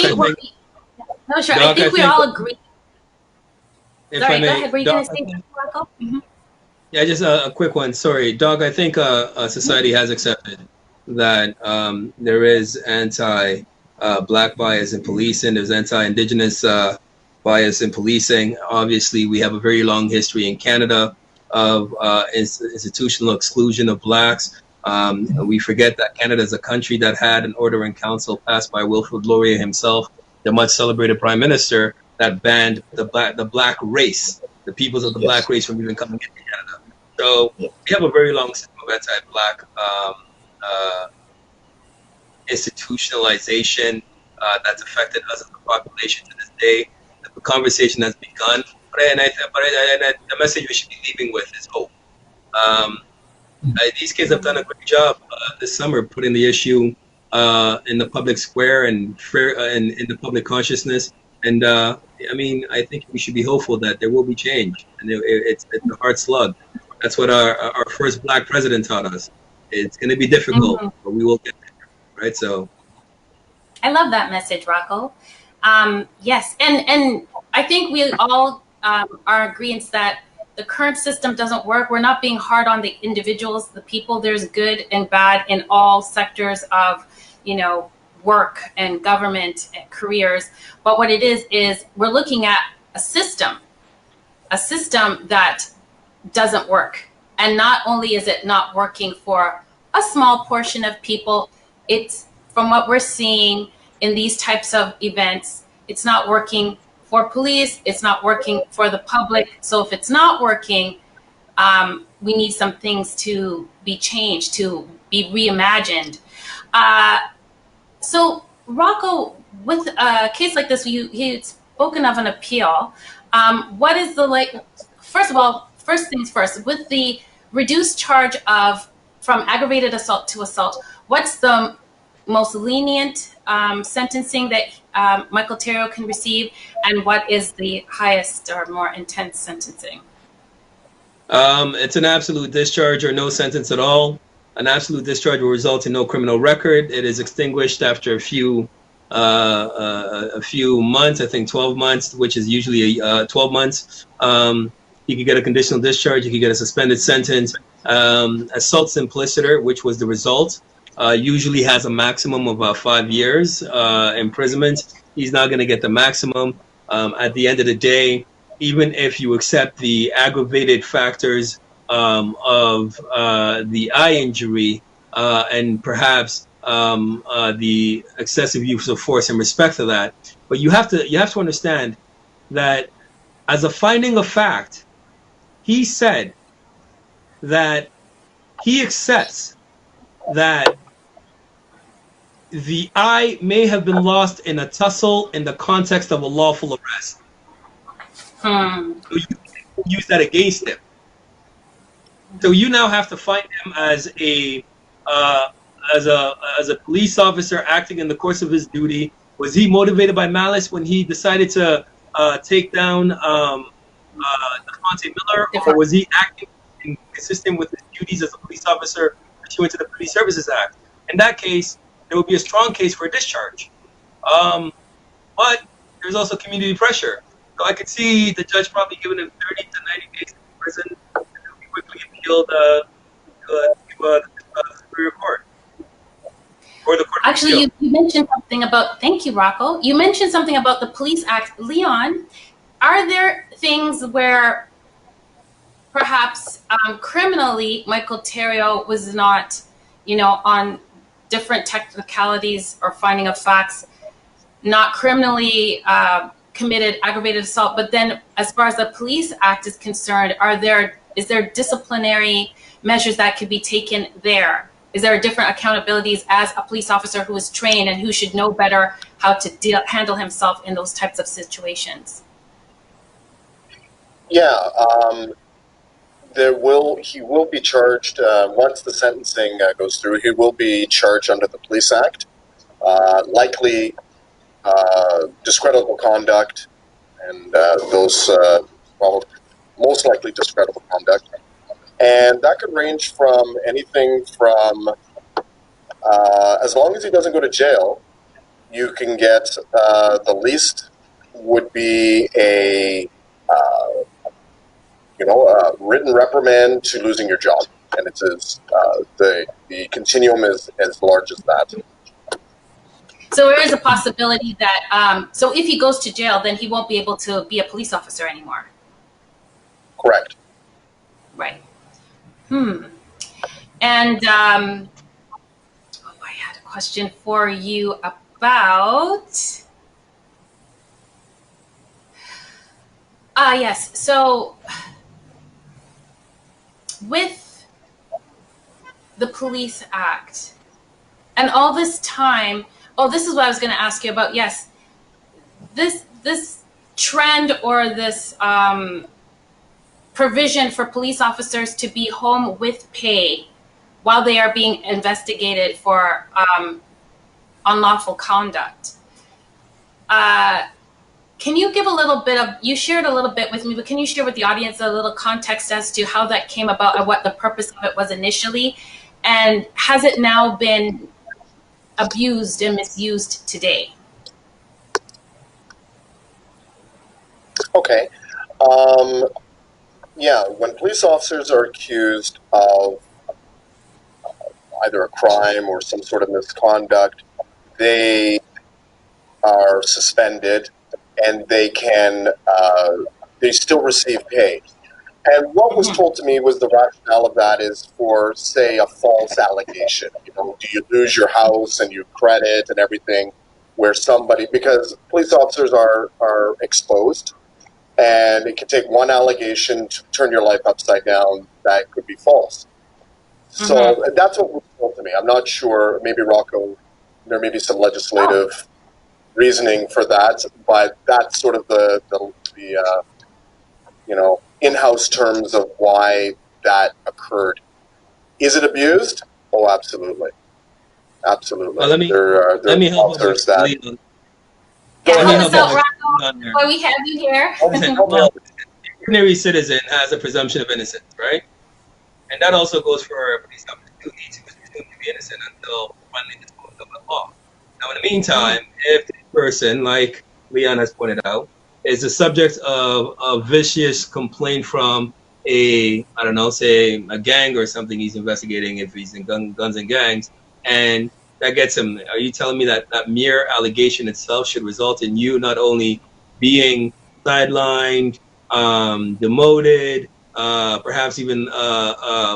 think we all agree. Sorry, go ahead. Were you going to say something, Rocco? Yeah, just a quick one. Sorry, Doug. I think society has accepted that there is anti-Black bias in policing. There's anti-Indigenous bias in policing. Obviously, we have a very long history in Canada of institutional exclusion of Blacks. We forget that Canada is a country that had an order in council passed by Wilfrid Laurier himself, the much celebrated prime minister, that banned the Black race, the peoples of the Black race, from even coming into Canada. So we have a very long system of anti-Black institutionalization that's affected us as a population to this day. The conversation has begun, but the message we should be leaving with is hope. These kids have done a great job this summer putting the issue in the public square and in the public consciousness. And I mean, I think we should be hopeful that there will be change. And it's a hard slug. That's what our first Black president taught us. It's going to be difficult, but we will get there, right? So, I love that message, Rocco. Yes, and I think we all are agreeing that the current system doesn't work. We're not being hard on the individuals, the people. There's good and bad in all sectors of, work and government and careers. But what it is we're looking at a system that doesn't work. And not only is it not working for a small portion of people, it's, from what we're seeing in these types of events, it's not working for police, it's not working for the public. So if it's not working, we need some things to be changed, to be reimagined. So Rocco, with a case like this, he'd spoken of an appeal. What is first of all, first things first, with the reduced charge from aggravated assault to assault, what's the most lenient sentencing that Michael Terrio can receive, and what is the highest or more intense sentencing? It's an absolute discharge or no sentence at all. An absolute discharge will result in no criminal record. It is extinguished after a few a few months, I think 12 months, which is usually 12 months. He could get a conditional discharge. He could get a suspended sentence. Assault simpliciter, which was the result, usually has a maximum of 5 years imprisonment. He's not going to get the maximum. At the end of the day, even if you accept the aggravated factors of the eye injury and perhaps the excessive use of force in respect to that, but you have to understand that as a finding of fact, he said that he accepts that the eye may have been lost in a tussle in the context of a lawful arrest. So you use that against him. So you now have to find him as a police officer acting in the course of his duty. Was he motivated by malice when he decided to take down Dafonte Miller, or was he acting consistent with his duties as a police officer pursuant to the Police Services Act? In that case, there would be a strong case for a discharge. But there's also community pressure. So I could see the judge probably giving him 30 to 90 days in prison, and then be quickly appealed to the Superior Court. Or the Court of Actually, Appeal. you mentioned something about, thank you, Rocco. You mentioned something about the Police Act. Leon, are there things where perhaps criminally Michael Theriault was not, on different technicalities or finding of facts, not criminally committed aggravated assault, but then as far as the Police Act is concerned, is there disciplinary measures that could be taken there? Is there different accountabilities as a police officer who is trained and who should know better how to handle himself in those types of situations? Yeah, he will be charged once the sentencing goes through. He will be charged under the Police Act, likely discreditable conduct, and those most likely discreditable conduct, and that could range from anything from as long as he doesn't go to jail, you can get the least would be a written reprimand to losing your job, and it's the continuum is as large as that. So there is a possibility that, so if he goes to jail, then he won't be able to be a police officer anymore. Correct. Right. And I had a question for you about, yes, so with the Police Act and all this time, this is what I was going to ask you about. Yes, this trend or this provision for police officers to be home with pay while they are being investigated for unlawful conduct. Can you give a little bit of, you shared a little bit with me, but can you share with the audience a little context as to how that came about and what the purpose of it was initially? And has it now been abused and misused today? Okay. Yeah, when police officers are accused of either a crime or some sort of misconduct, they are suspended and they can, they still receive pay. And what was told to me was the rationale of that is for, say, a false allegation. Do you lose your house and your credit and everything, where somebody, because police officers are exposed, and it can take one allegation to turn your life upside down that could be false. So that's what was told to me. I'm not sure, maybe Rocco, there may be some legislative reasoning for that, but that's sort of the in-house terms of why that occurred. Is it abused? Oh, absolutely. Absolutely. Well, let me help officers that. Why we have you here? Well, the ordinary citizen has a presumption of innocence, right? And that also goes for a police officer who needs to be presumed to be innocent until finally disposed of the law. Now, in the meantime, if the person, like Leon has pointed out, is the subject of a vicious complaint from I don't know, say a gang or something he's investigating if he's in guns and gangs, and that gets him. Are you telling me that that mere allegation itself should result in you not only being sidelined, demoted, perhaps even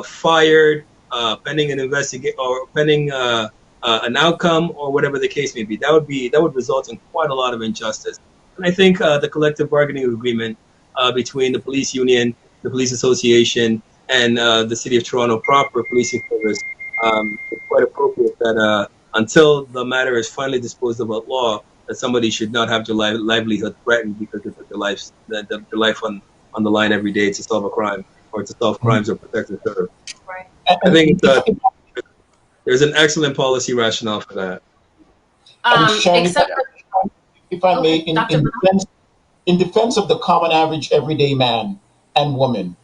fired, pending an investigation or pending an outcome or whatever the case may be? That would result in quite a lot of injustice. And I think the collective bargaining agreement between the police union, the police association, and the City of Toronto proper policing service is quite appropriate that until the matter is finally disposed of at law, that somebody should not have their livelihood threatened because they put their life on the line every day to solve a crime or to solve crimes or protect and serve. Right. I think there's an excellent policy rationale for that. Except if I may, in defense of the common average everyday man and woman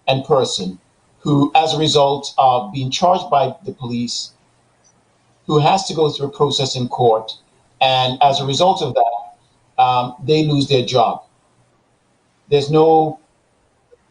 and person who, as a result of being charged by the police, who has to go through a process in court, and as a result of that, they lose their job. There's no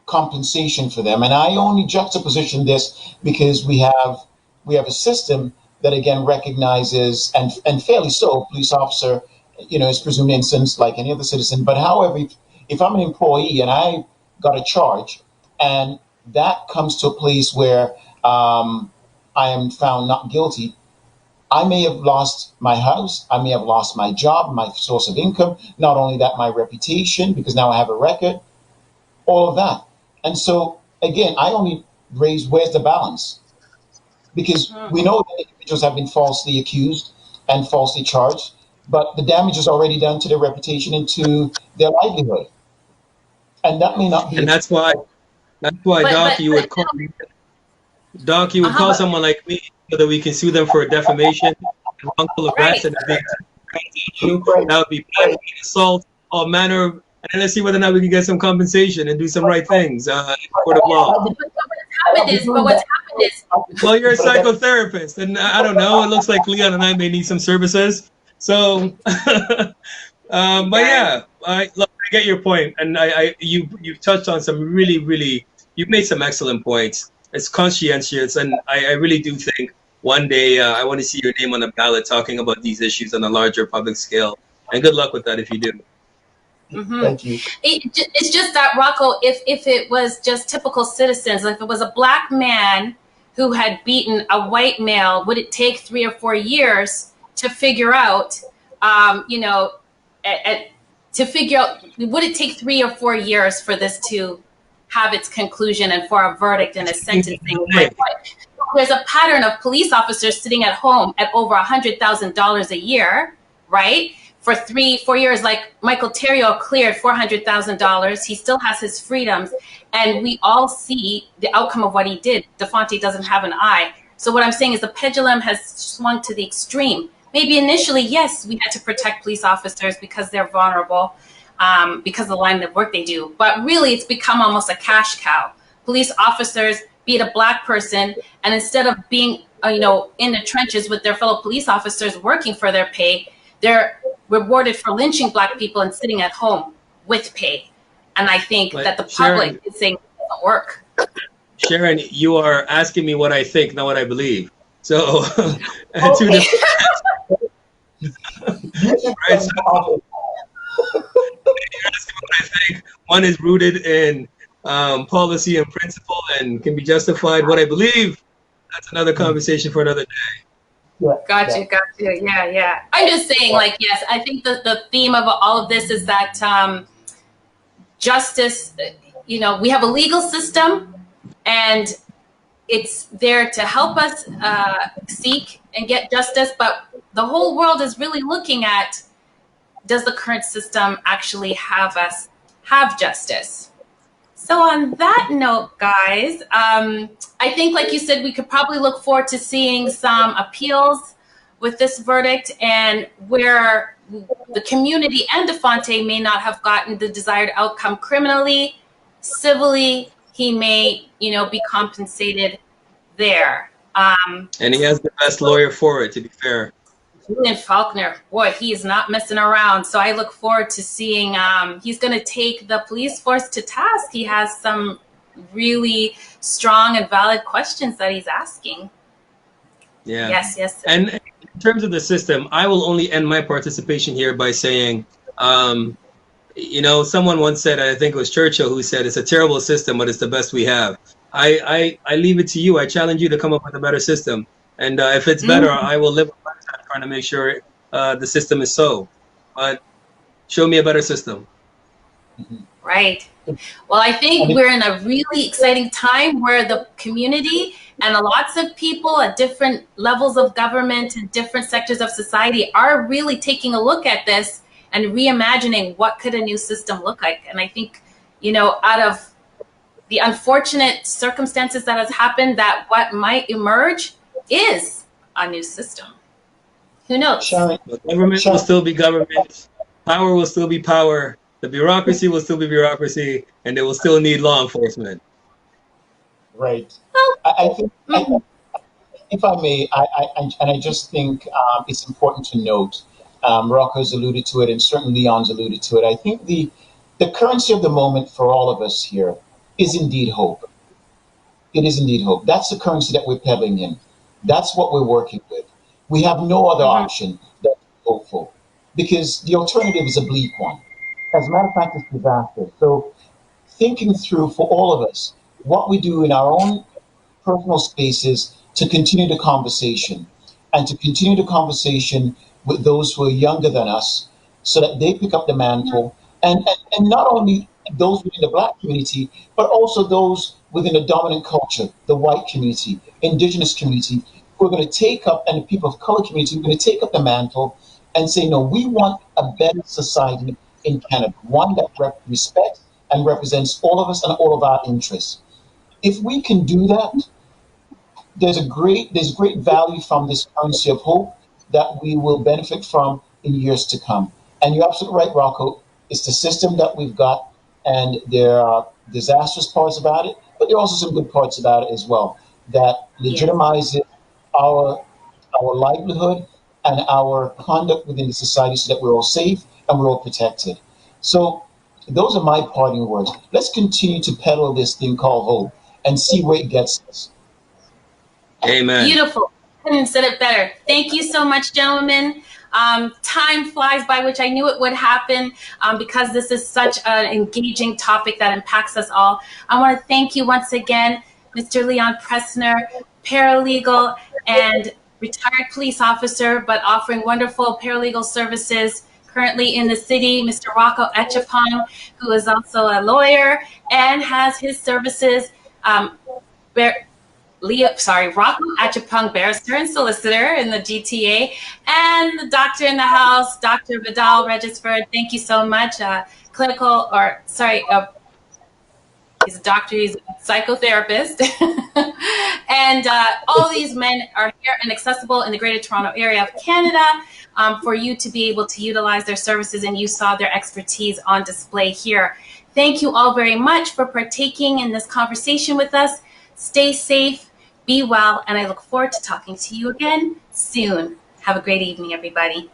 compensation for them. And I only juxtaposition this because we have a system that again recognizes, and fairly so, police officer, is presumed innocent like any other citizen. But however, if I'm an employee and I got a charge and that comes to a place where I am found not guilty, I may have lost my house, I may have lost my job, my source of income, not only that, my reputation, because now I have a record, all of that. And so, again, I only raise where's the balance? Because we know that individuals have been falsely accused and falsely charged, but the damage is already done to their reputation and to their livelihood. And that may not be... And that's why, Doc, you would call someone like me so that we can sue them for defamation, wrongful arrest, and that would be assault, all manner of, and let's see whether or not we can get some compensation and do some right things in court of law. What's happened is, well, you're a psychotherapist, and I don't know. It looks like Leon and I may need some services. So, but yeah, I get your point, and you touched on some really you've made some excellent points. It's conscientious, and I really do think one day I want to see your name on the ballot talking about these issues on a larger public scale. And good luck with that if you do. Mm-hmm. Thank you. It's just that, Rocco, if it was just typical citizens, if it was a black man who had beaten a white male, would it take 3 or 4 years to figure out, would it take 3 or 4 years for this to have its conclusion and for a verdict and a sentencing? There's a pattern of police officers sitting at home at over $100,000 a year, right? For 3-4 years, like Michael Terrio cleared $400,000. He still has his freedoms. And we all see the outcome of what he did. Dafonte doesn't have an eye. So what I'm saying is the pendulum has swung to the extreme. Maybe initially, yes, we had to protect police officers because they're vulnerable, because of the line of work they do. But really, it's become almost a cash cow. Police officers, be it a black person, and instead of being, in the trenches with their fellow police officers working for their pay, they're rewarded for lynching black people and sitting at home with pay. And I think that the public is saying it doesn't work. Sharon, you are asking me what I think, not what I believe. So, Okay. Right, so you're asking what I think. One is rooted in policy and principle and can be justified. What I believe, that's another conversation for another day. Got you. Yeah. I'm just saying, yes, I think the theme of all of this is that justice, we have a legal system and it's there to help us seek and get justice. But the whole world is really looking at, does the current system actually have us have justice? So on that note, guys, I think, like you said, we could probably look forward to seeing some appeals with this verdict, and where the community and Dafonte may not have gotten the desired outcome criminally, civilly, he may, be compensated there. And he has the best lawyer for it, to be fair. Julian Faulkner, boy, he is not messing around. So I look forward to seeing, he's going to take the police force to task. He has some really strong and valid questions that he's asking. Yeah. Yes. And in terms of the system, I will only end my participation here by saying, someone once said, I think it was Churchill, who said, it's a terrible system, but it's the best we have. I leave it to you. I challenge you to come up with a better system. And if it's better, I will live my time trying to make sure the system is so. But show me a better system. Right. Well, I think we're in a really exciting time where the community and lots of people at different levels of government and different sectors of society are really taking a look at this and reimagining what could a new system look like. And I think, out of the unfortunate circumstances that has happened, that what might emerge is a new system. Who knows? The government will still be government. Power will still be power. The bureaucracy will still be bureaucracy, and they will still need law enforcement. Right. I think, if I may, I just think it's important to note, Rocco's alluded to it, and certainly Leon's alluded to it. I think the currency of the moment for all of us here is indeed hope. It is indeed hope. That's the currency that we're peddling in. That's what we're working with. We have no other option than hopeful, because the alternative is a bleak one. As a matter of fact, it's disaster. So thinking through for all of us what we do in our own personal spaces to continue the conversation, and to continue the conversation with those who are younger than us, so that they pick up the mantle, and not only those within the Black community, but also those within the dominant culture, the white community, indigenous community, who are going to take up, and the people of color community, who are going to take up the mantle and say, no, we want a better society in Canada, one that respects and represents all of us and all of our interests. If we can do that, there's great value from this currency of hope that we will benefit from in years to come. And you're absolutely right, Rocco. It's the system that we've got, and there are disastrous parts about it, but there are also some good parts about it as well, that legitimizes our livelihood and our conduct within the society, so that we're all safe and we're all protected. So those are my parting words. Let's continue to peddle this thing called hope and see where it gets us. Amen. Beautiful. Couldn't said it better. Thank you so much, gentlemen. Time flies by, which I knew it would happen because this is such an engaging topic that impacts us all. I want to thank you once again, Mr. Leon Presner, paralegal and retired police officer, but offering wonderful paralegal services currently in the city, Mr. Rocco Achampong, who is also a lawyer and has his services, Rocco Achampong, barrister and solicitor in the GTA, and the doctor in the house, Dr. Vidoll Regisford. Thank you so much. He's a doctor, he's a psychotherapist. And all these men are here and accessible in the Greater Toronto Area of Canada for you to be able to utilize their services, and you saw their expertise on display here. Thank you all very much for partaking in this conversation with us. Stay safe, be well, and I look forward to talking to you again soon. Have a great evening, everybody.